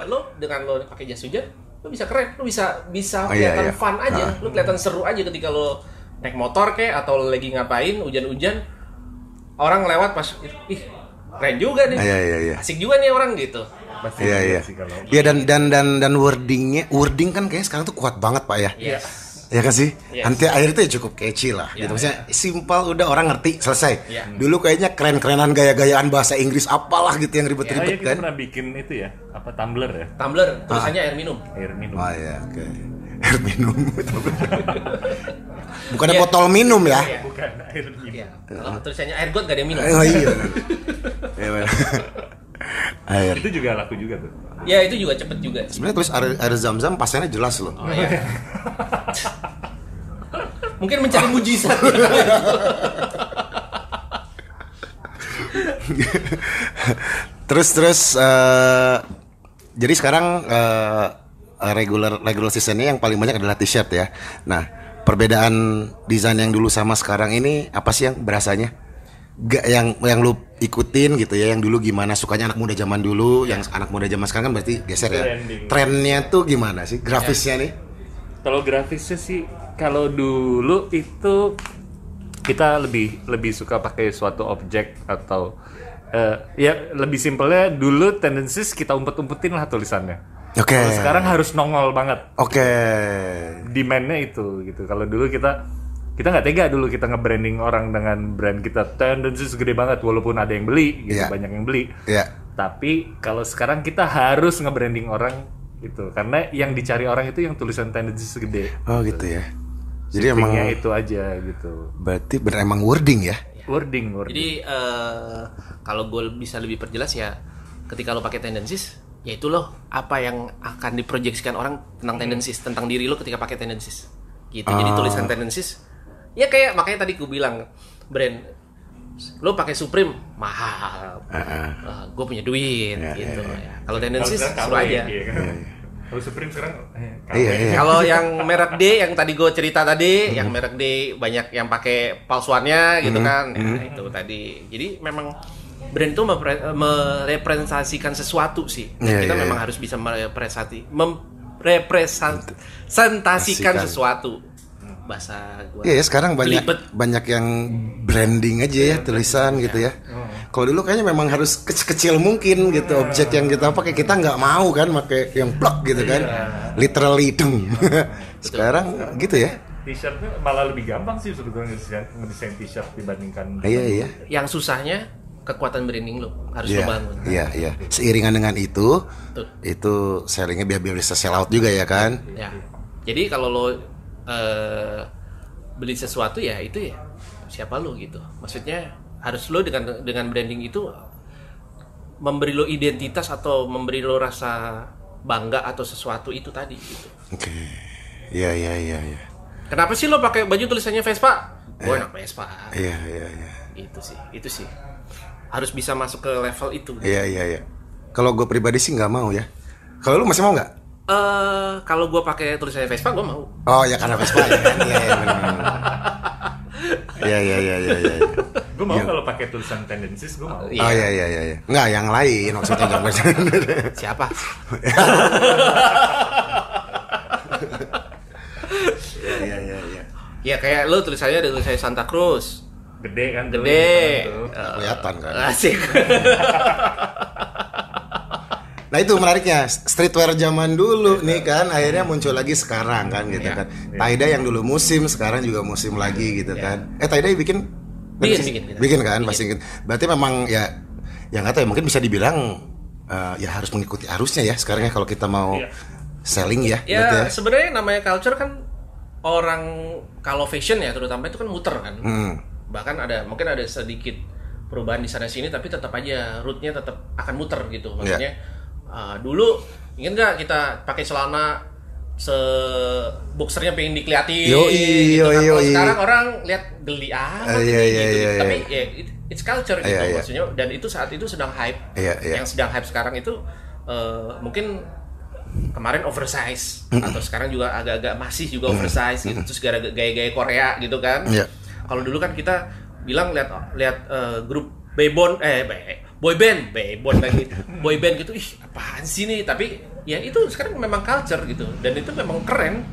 Lo dengan lo pakai jas hujan, lo bisa keren, lo bisa kelihatan fun aja, lo kelihatan seru aja ketika lo naik motor kayak atau lo lagi ngapain hujan-hujan. Orang lewat pas, keren juga nih, asik juga nih orang gitu. Iya dan wording kan kayaknya sekarang tuh kuat banget Pak ya. Ya kan sih, anti air itu ya cukup catchy lah. Gitu maksudnya simpel, udah orang ngerti, selesai. Dulu kayaknya keren-kerenan gaya-gayaan bahasa Inggris apalah gitu yang ribet-ribet kan. Kita pernah bikin itu ya, apa tumbler ya? Tumbler, tulisannya air minum. Oh iya, oke. Air minum. Bukannya botol minum ya? Bukan air minum. Kalau tulisannya air got gak ada yang minum. Oh iya. Air. Itu juga laku juga tuh. Ya itu juga cepet juga. Sebenarnya tulis air zam-zam pasannya jelas loh. Oh, iya. Mungkin mencari mujizat. Terus jadi sekarang regular seasonnya yang paling banyak adalah t-shirt ya. Nah, perbedaan desain yang dulu sama sekarang ini apa sih yang berasanya? Gak yang lu ikutin gitu ya, yang dulu gimana sukanya anak muda zaman dulu, yang anak muda zaman sekarang kan berarti geser ya. Trennya tuh gimana sih grafisnya nih? Kalau grafisnya sih, kalau dulu itu kita lebih suka pakai suatu objek atau ya lebih simpelnya dulu tendensis kita umpet-umpetin lah tulisannya. Oke. Kalau sekarang harus nongol banget. Oke. Demand-nya itu gitu. Kalau dulu kita nggak tega dulu kita nge-branding orang dengan brand kita tendensis gede banget walaupun ada yang beli gitu, banyak yang beli. Tapi kalau sekarang kita harus nge-branding orang gitu karena yang dicari orang itu yang tulisan tendensis gede. Oh gitu ya. Jadi emang itu aja gitu. Berarti benar emang wording ya? Wording. Jadi kalau gue bisa lebih perjelas ya, ketika lo pakai tendencies, ya itu loh apa yang akan diproyeksikan orang tentang tendencies, tentang diri lo ketika pakai tendencies. Gitu. Jadi tulisan tendencies, ya kayak makanya tadi gue bilang brand, lo pakai Supreme mahal, gue punya duit, gitu. Ya. Kalau tendencies seru aja. Kalau Supreme sekarang Kalau yang merek D yang tadi gue cerita tadi, yang merek D banyak yang pakai palsuannya gitu kan. Ya, itu tadi. Jadi memang brand itu merepresentasikan sesuatu sih. Kita memang harus bisa merepresentasikan sesuatu. Bahasa gue. Iya, sekarang banyak yang branding aja ya, tulisan gitu ya. Kalau dulu kayaknya memang harus kecil mungkin gitu, objek yang kita pakai, kita nggak mau kan pakai yang plug gitu kan, literally deng. Sekarang gitu ya. T-shirtnya malah lebih gampang sih sebetulnya ngedesain t-shirt dibandingkan. Iya. Yang susahnya kekuatan branding lo harus lo bangun. Iya. Seiringan dengan itu sellingnya biar bisa sell out juga ya kan. Ya. Jadi kalau lo beli sesuatu ya itu ya siapa lo gitu. Maksudnya harus lo dengan branding itu memberi lo identitas atau memberi lo rasa bangga atau sesuatu itu tadi gitu. Oke. Iya. Kenapa sih lo pakai baju tulisannya Vespa? Gue anak Vespa. Iya. Itu sih. Harus bisa masuk ke level itu. Gitu. Iya. Kalau gue pribadi sih nggak mau ya. Kalau lu masih mau nggak? Kalau gue pakai tulisannya Vespa gue mau. Oh ya karena Vespa ya kan. Iya. Gue mau kalau pakai tulisan tendencies gue mau. Oh iya. Nggak yang lain maksudnya jangan. Siapa? Iya. Ya kayak lo tulisannya ada tulisannya Santa Cruz. Gede kan? Gede. Kelihatan kan. Asik. Nah itu menariknya, streetwear zaman dulu nih kan akhirnya muncul lagi sekarang kan gitu kan. Tie-dye yang dulu musim sekarang juga musim lagi gitu kan. Tie-dye bikin kan pasti. Berarti memang ya nggak tahu ya, mungkin bisa dibilang ya harus mengikuti arusnya ya sekarang ya kalau kita mau selling ya. Ya sebenarnya namanya culture kan orang kalau fashion ya terutama itu kan muter kan. Bahkan mungkin ada sedikit perubahan di sana sini tapi tetap aja rootnya tetap akan muter gitu. Maksudnya dulu ingat nggak kita pakai celana boxernya pengen dikeliatin gitu kan. Kalau sekarang orang lihat geli gitu. Tapi ya it's culture gitu maksudnya, dan itu saat itu sedang hype. Yang sedang hype sekarang itu mungkin kemarin oversize atau sekarang juga agak-agak masih juga oversize gitu. Terus gaya-gaya Korea gitu kan. Kalau dulu kan kita bilang lihat grup boy band gitu, ih apaan sih nih, tapi ya itu sekarang memang culture gitu dan itu memang keren.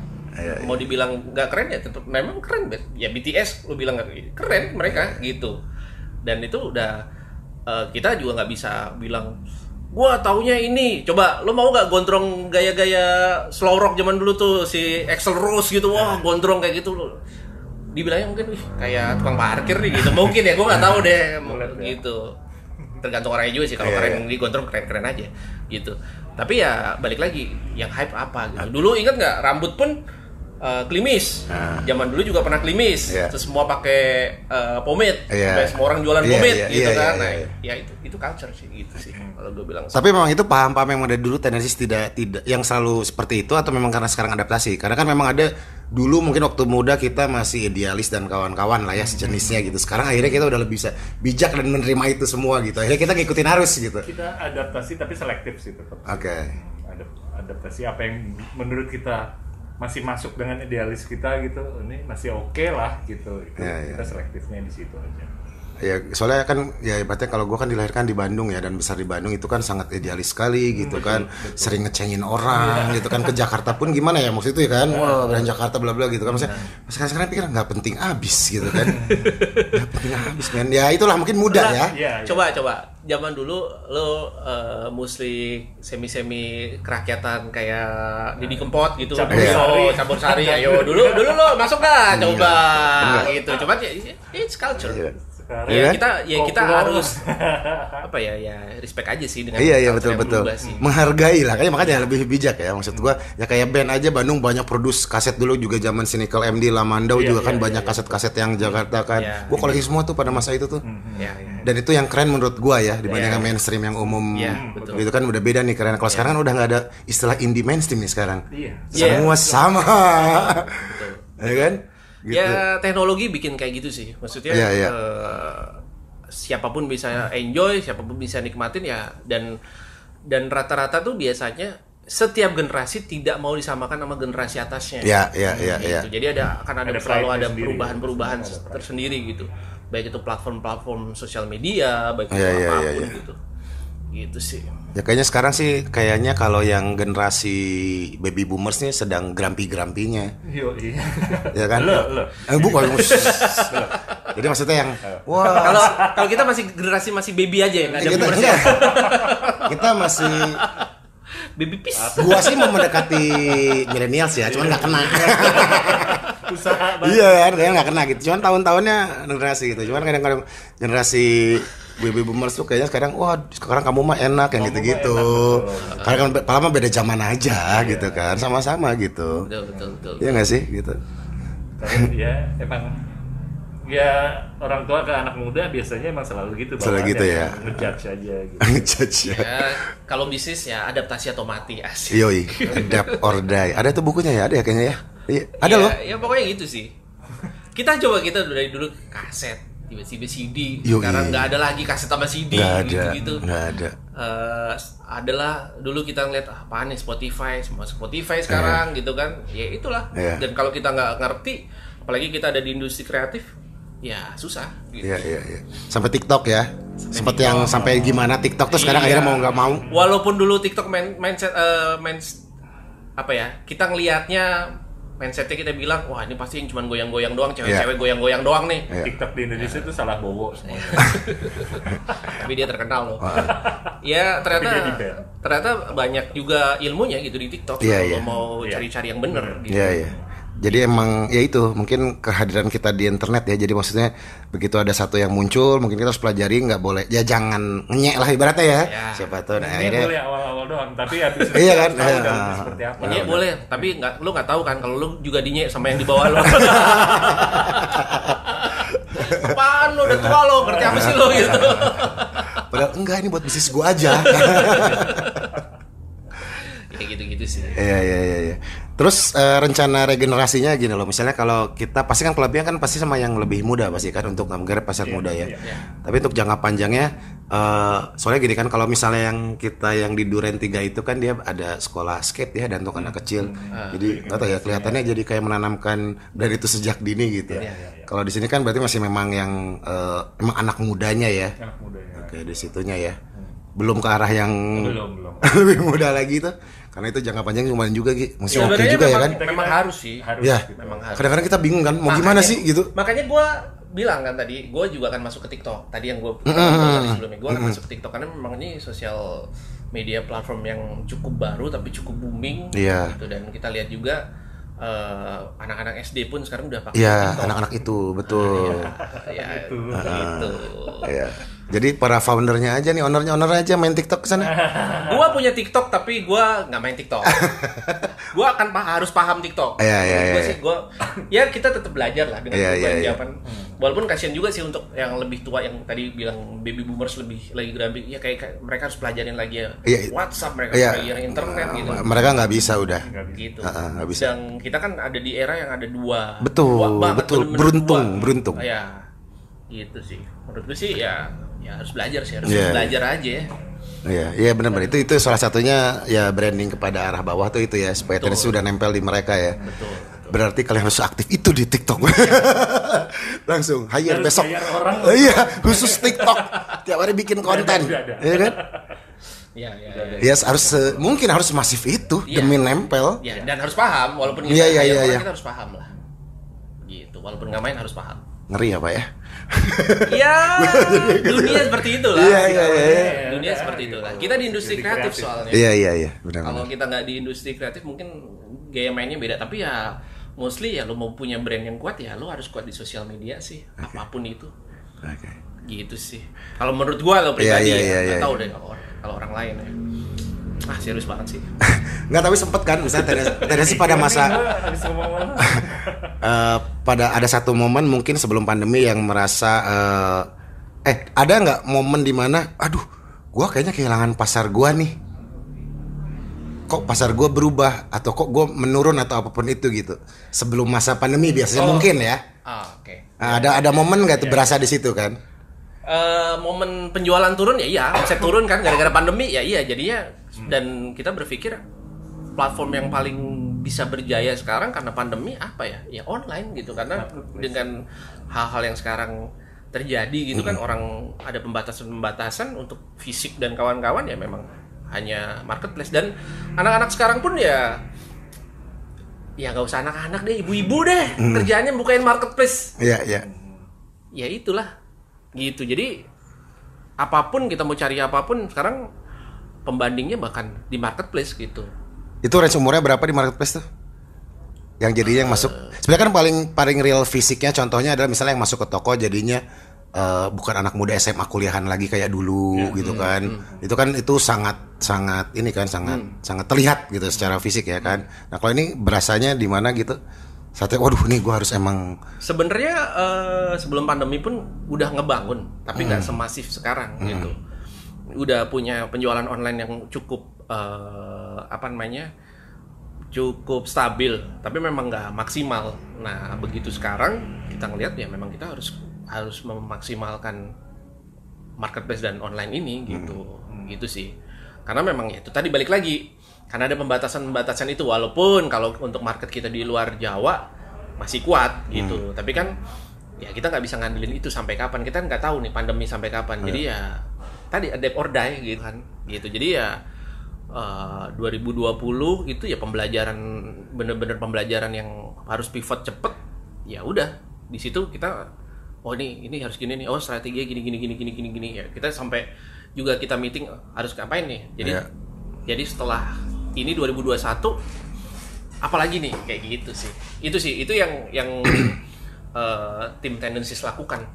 Mau dibilang nggak keren ya tetap memang keren ya. BTS lu bilang nggak keren mereka gitu, dan itu udah kita juga nggak bisa bilang gua taunya ini. Coba lo mau nggak gondrong gaya-gaya slow rock zaman dulu tuh si Axl Rose gitu, wah gondrong kayak gitu lo dibilangnya mungkin kayak tukang parkir nih gitu mungkin ya, gue nggak tahu deh gitu, tergantung orangnya juga sih. Kalau keren di gondrong keren aja gitu, tapi ya balik lagi yang hype apa gitu. Dulu ingat nggak rambut pun klimis, zaman dulu juga pernah klimis, terus semua pakai pomade, sampai semua orang jualan pomade gitu kan. Nah ya itu culture sih gitu sih kalau gue bilang. Tapi memang itu paham-paham yang dari dulu tendensi tidak yang selalu seperti itu, atau memang karena sekarang adaptasi? Karena kan memang ada dulu mungkin waktu muda kita masih idealis dan kawan-kawan lah ya sejenisnya gitu. Sekarang akhirnya kita udah lebih bisa bijak dan menerima itu semua gitu. Akhirnya kita ngikutin arus gitu. Kita adaptasi tapi selektif sih tetap. Adaptasi apa yang menurut kita masih masuk dengan idealis kita gitu, ini masih oke lah gitu. Kita selektifnya di situ aja. Ya soalnya kan ya ibaratnya kalau gue kan dilahirkan di Bandung ya, dan besar di Bandung itu kan sangat idealis sekali gitu kan. Sering ngecengin orang gitu kan. Ke Jakarta pun gimana ya maksud itu ya kan, wah brand Jakarta bla bla gitu kan. Maksudnya sekarang pikir nggak penting abis gitu kan. Nggak penting abis men, ya itulah mungkin muda ya. Coba zaman dulu lo muslik semi kerakyatan kayak Didi Kempot gitu, campur sari, ayo dulu lo masuk dah coba gitu. Coba it's culture. Ya kita harus apa ya respect aja sih dengan iya betul sih. Menghargai lah, kayaknya makanya lebih bijak ya maksud gua. Ya kayak band aja Bandung banyak produce kaset dulu juga zaman Cynical MD Lamandau juga kan banyak kaset-kaset yang Jakarta kan. Gua koleksi semua tuh pada masa itu tuh. Dan itu yang keren menurut gua ya dibandingkan mainstream yang umum. Gitu kan udah beda nih, karena kalau sekarang kan udah nggak ada istilah indie mainstream nih sekarang. Semua sama. Ya kan? Gitu. Ya teknologi bikin kayak gitu sih, maksudnya siapapun bisa enjoy, siapapun bisa nikmatin ya, dan rata-rata tuh biasanya setiap generasi tidak mau disamakan sama generasi atasnya. Gitu. Jadi selalu ada perubahan-perubahan tersendiri gitu, baik itu platform sosial media, baik itu apapun gitu. Gitu sih. Ya kayaknya sekarang sih kayaknya kalau yang generasi baby boomers nih sedang grampi-grampinya. Iya. Ya kan? Bukan. Jadi maksudnya yang kalau kita masih baby aja ya, enggak ada boomersnya. Kita masih baby piece. Gua sih mau mendekati millennials ya, cuman enggak kena. Usaha banget. Iya kan, kayaknya nggak kena gitu. Cuman tahun-tahunnya generasi gitu. Cuman kadang-kadang generasi baby boomers tuh kayaknya sekarang kamu mah enak yang gitu-gitu. Karena kan lama beda zaman aja gitu kan, sama-sama gitu. Betul. Iya nggak sih gitu. Karena ya emang ya orang tua ke anak muda biasanya emang selalu gitu. Selalu gitu ya. Ngejudge aja gitu. Ngejudge ya. Kalau bisnis ya adaptasi atau mati asik. Yoi, adapt or die. Ada tuh bukunya ya, ada ya kayaknya ya. Iya, ada loh. Ya pokoknya gitu sih. Kita dari dulu kaset, tiba-tiba CD. Sekarang nggak ada lagi kaset sama CD. Gitu. Nggak ada. Adalah dulu kita ngeliat apaan nih Spotify, semua Spotify sekarang gitu kan. Ya itulah. Dan kalau kita nggak ngerti, apalagi kita ada di industri kreatif, ya susah. Gitu. Iya. Sampai TikTok ya. Sampai gimana TikTok tuh sekarang akhirnya mau nggak mau. Walaupun dulu TikTok mindset apa ya? Kita ngelihatnya mindsetnya kita bilang, wah ini pasti cuma goyang-goyang doang, cewek-cewek goyang-goyang doang nih. TikTok di Indonesia itu salah bowo semua. Tapi dia terkenal loh. Ya ternyata banyak juga ilmunya gitu di TikTok. Kalau mau cari-cari yang bener. Gitu. Iya. Jadi emang ya itu mungkin kehadiran kita di internet ya. Jadi maksudnya begitu ada satu yang muncul, mungkin kita harus pelajari, nggak boleh ya jangan ngenyek lah ibaratnya ya. Siapa tahu akhirnya boleh awal-awal doang, tapi habis itu iya kan seperti apa. Ngenyek boleh, tapi lu nggak tahu kan kalau lu juga dinyek sama yang di bawah lu. Apaan lu udah tua lo, ngerti apa sih lo gitu. Padahal enggak, ini buat bisnis gua aja. Kayak gitu-gitu sih. Iya. Terus rencana regenerasinya gini loh, misalnya kalau kita pasti kan klubnya kan pasti sama yang lebih muda pasti kan untuk menggarap pasar muda ya. Tapi untuk jangka panjangnya, soalnya gini kan kalau misalnya yang di Duren 3 itu kan dia ada sekolah skate ya dan untuk anak kecil. Jadi nggak tahu ya kelihatannya jadi kayak menanamkan dari itu sejak dini gitu. Kalau di sini kan berarti masih memang yang emang anak mudanya ya. Oke, di situnya ya. Belum ke arah yang belum. lebih muda lagi tuh. Karena itu jangka panjang lumayan juga Gi. Masih oke juga ya kan? Memang harus sih. Memang harus. Kadang-kadang kita bingung kan mau gimana sih gitu. Makanya gue bilang kan tadi, gue juga akan masuk ke TikTok. Tadi yang gue sebelumnya, gue akan masuk ke TikTok karena memang ini sosial media platform yang cukup baru tapi cukup booming. Gitu. Dan kita lihat juga anak-anak SD pun sekarang udah pakai TikTok. Anak-anak itu betul. Itu. Iya. Jadi para foundernya aja nih, owner aja main TikTok ke sana. Gua punya TikTok tapi gua nggak main TikTok. Gua akan harus paham TikTok. Iya. Kita tetap belajar lah dengan jawaban. Walaupun kasihan juga sih untuk yang lebih tua yang tadi bilang baby boomers lagi grampi. Ya kayak mereka harus pelajarin lagi WhatsApp, mereka harus pelajarin internet gitu. Mereka nggak bisa udah. Gitu. Nggak bisa. Dan kita kan ada di era yang ada dua. Betul. Beruntung. Ya. Gitu sih. Menurut gue sih ya harus belajar sih, belajar aja ya. Iya benar. Itu salah satunya ya branding kepada arah bawah tuh itu ya supaya terus sudah nempel di mereka ya. Betul. Berarti kalian harus aktif itu di TikTok. Langsung hire besok. Iya, khusus TikTok. Tiap hari bikin konten. Iya kan? Iya. Mungkin harus masif itu demi nempel. Iya, dan harus paham walaupun kita kita harus paham lah. Gitu, walaupun nggak main harus paham. Ngeri ya Pak ya? Iya, dunia seperti itulah. Iya. Dunia seperti itulah. Kita di industri kreatif soalnya. Iya, benar. Kalau kita nggak di industri kreatif mungkin gaya mainnya beda. Tapi ya mostly ya lo mau punya brand yang kuat ya lo harus kuat di sosial media sih. Apapun itu. Oke. Gitu sih. Kalau menurut gua lo pribadi Iya. nggak tahu deh kalau orang lain ya. Serius banget sih. Nggak, tapi sempet kan misalnya tendensi pada masa pada ada satu momen mungkin sebelum pandemi yang merasa ada nggak momen dimana aduh gua kayaknya kehilangan pasar gua nih, kok pasar gua berubah atau kok gua menurun atau apapun itu gitu sebelum masa pandemi biasanya mungkin ya. Oke. Ada momen nggak tuh berasa di situ kan? Momen penjualan turun ya iya, omset turun kan gara-gara pandemi ya iya jadinya. Dan kita berpikir platform yang paling bisa berjaya sekarang karena pandemi apa ya? Ya online gitu, karena dengan hal-hal yang sekarang terjadi gitu kan, orang ada pembatasan untuk fisik dan kawan-kawan ya memang hanya marketplace. Dan anak-anak sekarang pun ya nggak usah anak-anak deh, ibu-ibu deh kerjaannya bukain marketplace. Iya. Ya itulah gitu. Jadi apapun kita mau cari apapun sekarang pembandingnya bahkan di marketplace gitu. Itu range umurnya berapa di marketplace tuh? Yang jadinya yang masuk. Sebenarnya kan paling real fisiknya contohnya adalah misalnya yang masuk ke toko jadinya bukan anak muda SMA kuliahan lagi kayak dulu gitu kan. Itu sangat ini kan sangat terlihat gitu secara fisik ya kan. Nah, kalau ini berasanya di mana gitu? Saatnya waduh nih gue harus emang sebenarnya sebelum pandemi pun udah ngebangun tapi nggak semasif sekarang gitu. Udah punya penjualan online yang cukup cukup stabil tapi memang nggak maksimal. Nah begitu sekarang kita ngelihat ya memang kita harus memaksimalkan marketplace dan online ini gitu sih. Karena memang itu tadi balik lagi karena ada pembatasan itu, walaupun kalau untuk market kita di luar Jawa masih kuat gitu. Tapi kan ya kita nggak bisa ngandelin itu sampai kapan, kita nggak tahu nih pandemi sampai kapan. Jadi ya tadi adapt or die gitu kan gitu. Jadi ya 2020 itu ya pembelajaran, bener-bener pembelajaran yang harus pivot cepet. Ya udah di situ kita ini harus gini nih, strategi gini ya. Kita sampai juga kita meeting harus ngapain nih. Jadi setelah ini 2021 apalagi nih kayak gitu sih. Itu yang tim Tendencies lakukan.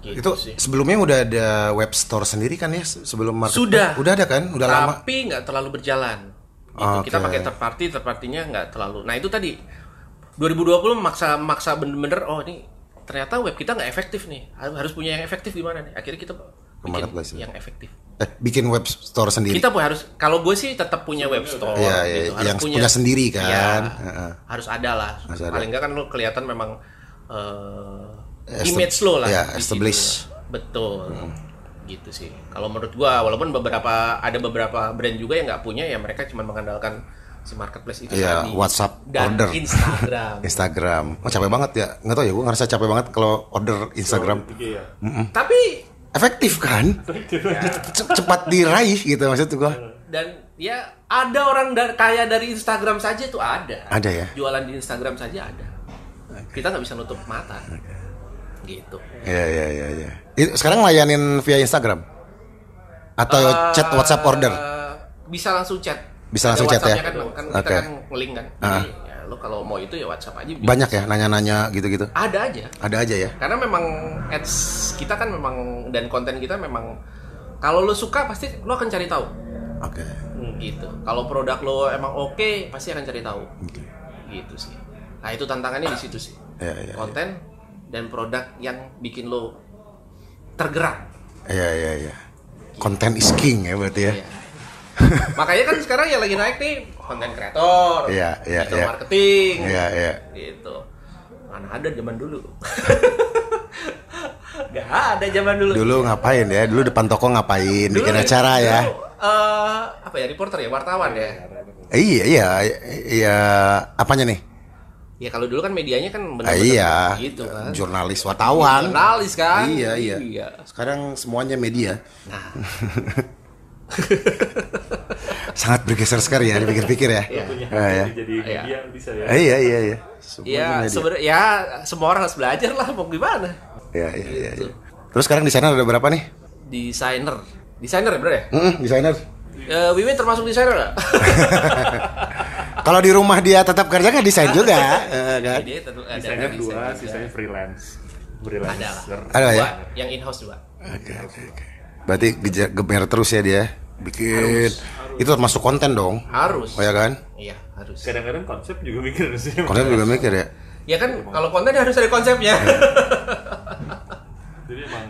Gitu itu sih. Sebelumnya udah ada web store sendiri kan ya sebelum market? Udah ada kan? Udah lama. Tapi nggak terlalu berjalan. Gitu. Kita pakai third party-nya nggak terlalu. Nah itu tadi 2020 maksa bener-bener ini ternyata web kita nggak efektif nih. Harus punya yang efektif gimana nih? Akhirnya kita bikin yang efektif. Bikin web store sendiri. Kita harus, kalau gue sih tetap punya web store. Gitu. Harus yang punya sendiri kan. Harus ada lah. Paling nggak kan lo kelihatan memang image lo lah. Establish. Betul. Gitu sih. Kalau menurut gue, walaupun ada beberapa brand juga yang nggak punya, ya mereka cuma mengandalkan si marketplace itu tadi. WhatsApp dan order. Instagram. Capek banget ya. Nggak tahu ya, gue ngerasa capek banget kalau order Instagram. Tapi efektif kan? Cepat diraih gitu maksud gue. Dan ya ada orang kaya dari Instagram saja tuh ada. Ada ya? Jualan di Instagram saja ada. Kita nggak bisa nutup mata. Gitu. Iya. Sekarang layanin via Instagram? Atau chat WhatsApp order? Bisa langsung chat. Bisa langsung chat ya? Kan kita kan nge-link kan. Jadi ya lo kalau mau itu ya WhatsApp aja. Banyak ya nanya-nanya gitu-gitu? Ada aja ya? Karena memang ads kita kan memang, dan konten kita memang kalau lo suka pasti lo akan cari tahu. Oke. Gitu. Kalau produk lo emang oke, pasti akan cari tahu. Gitu sih. Nah itu tantangannya di situ sih. Konten dan produk yang bikin lo tergerak. Iya. Konten is king ya berarti ya. Makanya kan sekarang yang lagi naik nih konten kreator, digital marketing, gitu. Mana ada zaman dulu. Gak ada zaman dulu. Dulu ngapain ya? Dulu depan toko ngapain? Bikin acara ya? Reporter ya, wartawan ya. Iya. Apanya nih? Ya kalau dulu kan medianya kan benar-benar gitu kan. Jurnalis, wartawan. Jurnalis kan. Iya. Sekarang semuanya media. Nah. Sangat bergeser sekali ya dipikir-pikir ya. Jadi media bisa ya. Iya. Iya, sebenarnya semua orang harus belajar lah, mau gimana. Iya. Terus sekarang desainer ada berapa nih? Desainer ya bro ya? Desainer. Wiwin termasuk desainer nggak? Kalau di rumah dia tetap kerja kan desain juga. Dia desainer 2, sisanya freelance. freelancer. Ada ya? Yang in-house juga. Oke. Berarti gemer terus ya dia bikin. Harus. Itu termasuk konten dong. Harus. Oh ya kan? Iya, harus. Kadang-kadang konsep juga mikir sih. Konsep juga mikir ya. Ya kan kalau konten harus ada konsepnya. Jadi emang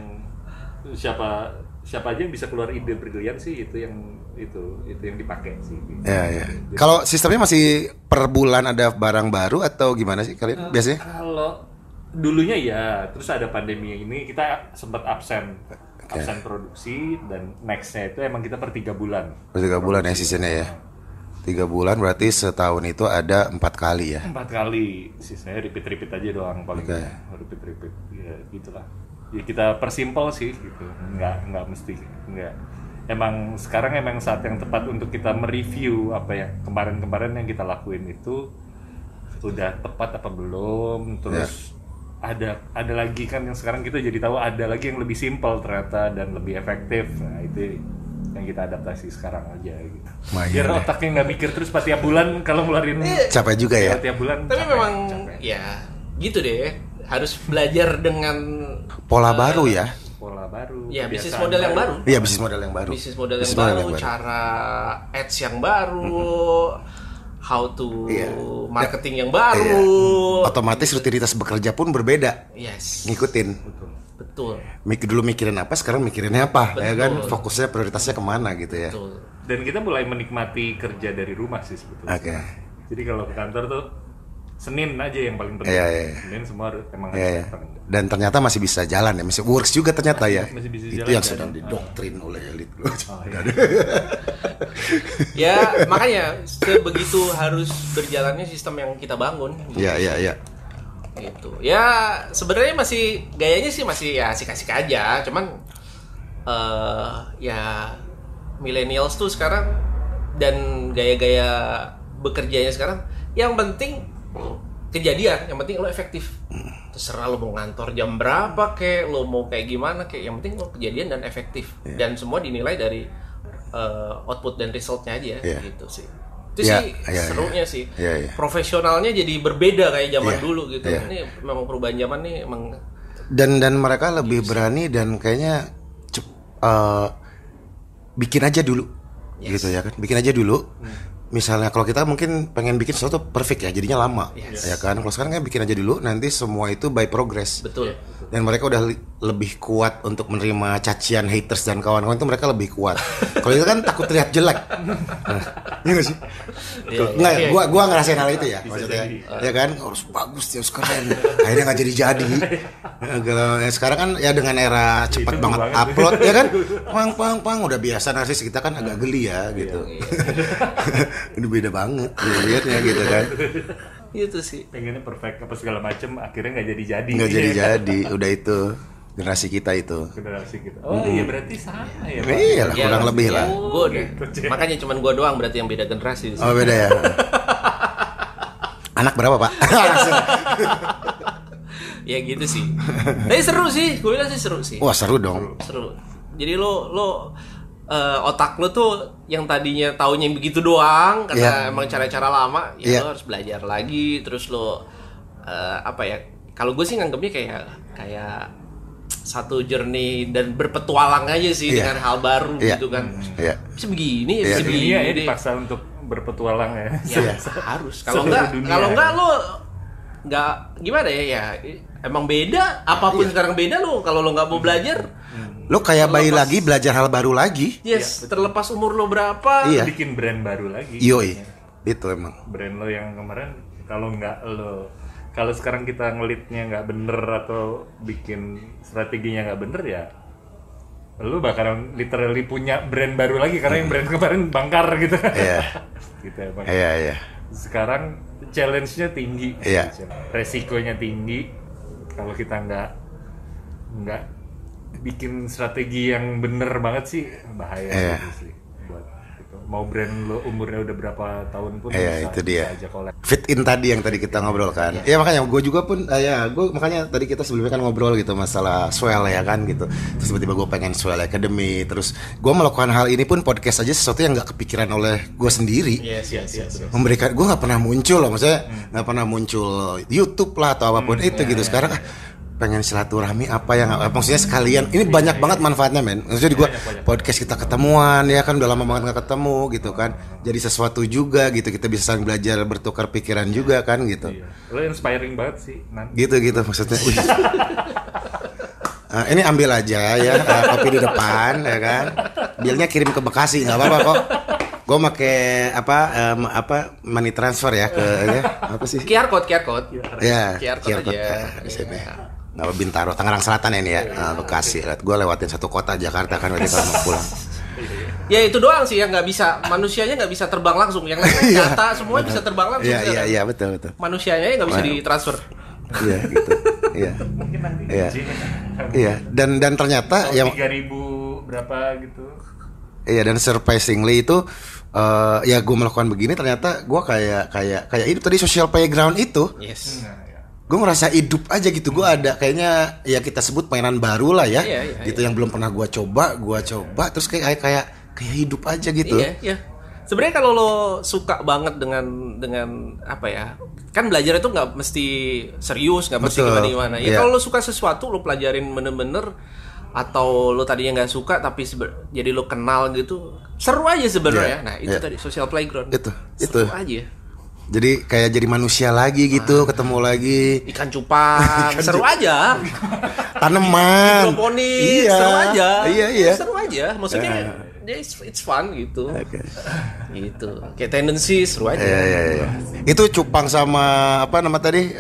siapa aja yang bisa keluar ide brilian sih itu yang dipakai sih. Ya. Kalau sistemnya masih per bulan ada barang baru atau gimana sih kalian biasanya? Kalau dulunya ya, terus ada pandemi ini kita sempat absen produksi dan nextnya itu emang kita per 3 bulan. Per 3 bulan ya seasonnya ya. 3 bulan berarti setahun itu ada 4 kali ya. 4 kali, sisanya repeat aja doang paling. Repeat ya gitulah. Ya kita persimpel sih gitu, nggak mesti nggak. Emang sekarang emang saat yang tepat untuk kita mereview apa ya kemarin yang kita lakuin itu udah tepat apa belum, terus ada lagi kan yang sekarang kita jadi tahu ada lagi yang lebih simpel ternyata dan lebih efektif. Nah itu yang kita adaptasi sekarang aja gitu. Biar otaknya nggak mikir terus tiap bulan kalau ngeluarin capek juga ya. Tiap bulan. Tapi memang ya gitu deh. Harus belajar dengan pola baru ya. Pola baru. Ya, bisnis model yang baru. Iya, bisnis model yang baru. Bisnis model yang baru, cara ads yang baru, how to marketing yang baru. Otomatis rutinitas bekerja pun berbeda. Yes. Ngikutin. Betul. Dulu mikirin apa, sekarang mikirinnya apa, ya kan? Fokusnya prioritasnya kemana gitu ya. Betul. Dan kita mulai menikmati kerja dari rumah sih sebetulnya. Oke. Jadi kalau ke kantor tuh Senin aja yang paling penting. Senin semua emang harus datang. Dan ternyata masih bisa jalan ya, masih works juga ternyata ya. Masih bisa itu jalan yang sedang didoktrin oleh elit. Ya makanya sebegitu harus berjalannya sistem yang kita bangun. Iya. Gitu. Ya sebenarnya masih gayanya sih masih ya asik-asik aja, cuman ya millennials tuh sekarang dan gaya-gaya bekerjanya sekarang yang penting kejadian, yang penting lo efektif. Terserah lo mau ngantor jam berapa kek, lo mau kayak gimana kek, yang penting lo kejadian dan efektif. Dan semua dinilai dari output dan resultnya aja gitu sih. Itu sih serunya sih. Profesionalnya jadi berbeda kayak zaman dulu gitu. Ini memang perubahan zaman nih emang. Dan mereka lebih berani dan kayaknya bikin aja dulu. Gitu ya kan. Bikin aja dulu. Misalnya kalau kita mungkin pengen bikin sesuatu perfect ya, jadinya lama, ya kan. Kalau sekarang kan bikin aja dulu, nanti semua itu by progress. Betul. Dan mereka udah lebih kuat untuk menerima cacian haters dan kawan-kawan itu mereka lebih kuat. Kalau itu kan takut terlihat jelek. Iya nggak sih? Nggak, gua ngerasain hal itu ya, maksudnya. Ya kan, harus bagus, harus keren. Akhirnya nggak jadi. Kalau sekarang kan ya dengan era cepat banget upload, ya kan, pang, udah biasa narsis kita kan agak geli ya, gitu. Ini beda banget lihatnya gitu kan. Itu sih. Pengennya perfect apa segala macem, akhirnya nggak jadi. Nggak jadi, udah itu generasi kita itu. Oh iya berarti sama ya. Iya lah, kurang lebih lah. Makanya cuman gua doang berarti yang beda generasi. Oh beda ya. Anak berapa pak? Ya gitu sih. Tapi seru sih, gue bilang sih seru sih. Wah seru dong. Seru. Jadi lo otak lo tuh yang tadinya taunya begitu doang karena emang cara-cara lama, ya lo harus belajar lagi. Terus lo apa ya? Kalau gue sih nganggapnya kayak satu journey dan berpetualang aja sih dengan hal baru gitu kan. Bisa begini, bisa begini. Ya dipaksa untuk berpetualang ya. Ya harus. Kalau enggak lo nggak gimana ya emang beda. Apapun sekarang beda lo. Kalau lo nggak mau belajar. Lo kayak bayi lagi belajar hal baru lagi. Yes, terlepas umur lo berapa. Iya. Bikin brand baru lagi. Yoi, itu emang. Brand lo yang kemarin kalau sekarang kita ngelitnya nggak bener atau bikin strateginya nggak bener ya, lo bakalan literally punya brand baru lagi karena yang brand kemarin bangkar gitu. Iya. Gitu ya bang. Iya. Sekarang challenge-nya tinggi. Iya. Resikonya tinggi kalau kita nggak bikin strategi yang bener banget sih bahaya gitu sih buat gitu. Mau brand lo umurnya udah berapa tahun pun itu dia aja fit in tadi yang tadi kita ngobrol kan. Ya makanya gue juga pun makanya tadi kita sebelumnya kan ngobrol gitu masalah Swell ya kan gitu. Terus tiba-tiba gue pengen Swell Academy. Terus gue melakukan hal ini pun podcast aja sesuatu yang nggak kepikiran oleh gue sendiri. Yes. Memberikan gue nggak pernah muncul loh, maksudnya nggak pernah muncul YouTube lah atau apapun itu gitu. Sekarang pengen silaturahmi apa yang maksudnya sekalian ini banyak banget manfaatnya men. Maksudnya di gua podcast kita ketemuan ya kan udah lama banget nggak ketemu gitu kan. Jadi sesuatu juga gitu kita bisa saling belajar bertukar pikiran juga kan gitu. Lo inspiring banget sih Nan. Gitu maksudnya. Ini ambil aja ya kopi di depan ya kan. Bilnya kirim ke Bekasi nggak apa-apa kok. Gue make money transfer ya ke apa sih? QR code. Ya, QR code aja. Di sini. Nggak Bintaro, Tangerang Selatan ini ya, Bekasi. Gue lewatin satu kota Jakarta kan waktu kalau mau pulang. Ya itu doang sih yang nggak bisa, manusianya nggak bisa terbang langsung. Yang lain data semua bisa terbang langsung. Iya betul. Manusianya nggak bisa ditransfer. Iya gitu. Iya. Mungkin nanti Iya. Dan ternyata yang 3.000 berapa gitu. Iya dan surprisingly itu ya gue melakukan begini ternyata gue kayak hidup tadi social playground itu. Yes. Gue ngerasa hidup aja gitu. Gue ada kayaknya ya kita sebut mainan baru lah ya. Gitu yang belum pernah gue coba terus kayak hidup aja gitu. Iya. Sebenarnya kalau lo suka banget dengan apa ya? Kan belajar itu nggak mesti serius, nggak mesti gimana. Ya kalau lo suka sesuatu lo pelajarin bener-bener atau lo tadinya nggak suka tapi jadi lo kenal gitu seru aja sebenarnya. Nah itu tadi social playground. Seru aja. Jadi kayak jadi manusia lagi gitu, ketemu lagi. Ikan cupang, seru aja. Tanaman. Hidroponik, seru aja. Iya. Seru aja. Maksudnya it's fun gitu. Gitu. Kayak tendency seru aja. Iya. Itu cupang sama apa nama tadi?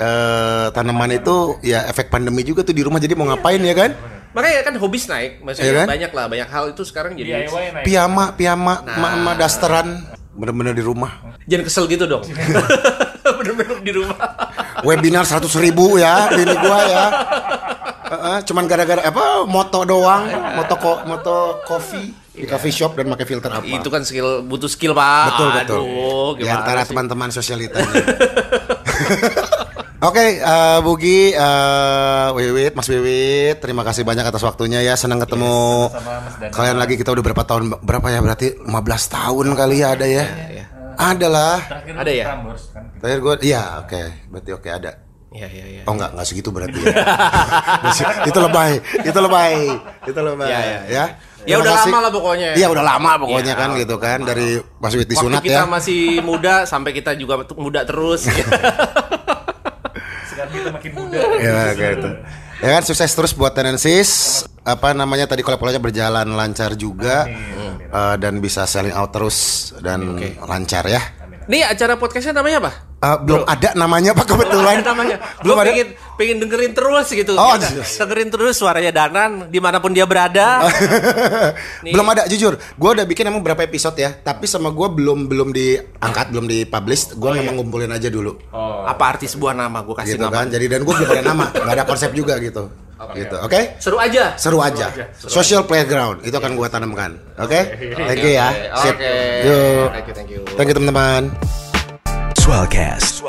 Tanaman itu ya efek pandemi juga tuh di rumah jadi mau ngapain ya kan? Makanya kan hobis naik, maksudnya kan? banyak hal itu sekarang jadi piyama, emak dasteran bener-bener di rumah. Jangan kesel gitu dong. Bener-bener di rumah. Webinar 100.000 ya, bini gua ya. Cuman gara-gara apa? Moto doang, moto coffee di coffee shop dan pakai filter apa? Itu kan butuh skill Pak. Betul. Aduh, di antara teman-teman sosialitanya. Oke, Bugi, Mas Wiwit, terima kasih banyak atas waktunya ya. Senang ketemu kalian lagi. Kita udah berapa tahun? Berapa ya? Berarti 15 tahun kali ya ada ya? Ada lah. Ada ya? Terakhir gue, iya oke. Berarti oke ada. Iya. Oh enggak segitu berarti ya. Itu lebay. Ya. Ya udah lama lah pokoknya. Iya udah lama pokoknya kan gitu kan. Dari Mas Wiwit disunat ya. Waktu kita masih muda sampai kita juga muda terus. Sekarang kita makin muda. Ya gitu. Ya kan sukses terus buat Tendencies. Apa namanya tadi kolab-kolabnya berjalan lancar juga. Dan bisa selling out terus dan lancar ya. Nih acara podcastnya namanya apa? Belum ada namanya Pak kebetulan. Belum ada. Pengen dengerin terus gitu. Dengerin terus suaranya Danan dimanapun dia berada. Belum ada jujur. Gue udah bikin emang berapa episode ya. Tapi sama gue belum diangkat, belum dipublish. Gue memang ngumpulin aja dulu. Apa arti sebuah nama? Gue kasih gitu nama. Kan. Jadi dan gue belum ada nama. Gak ada konsep juga gitu. Gitu. Oke? Seru aja. Social playground itu akan gue tanamkan. Oke? Thank you ya. Sip. Oke. Yuk. Thank you. Thank you teman-teman. Swellcast.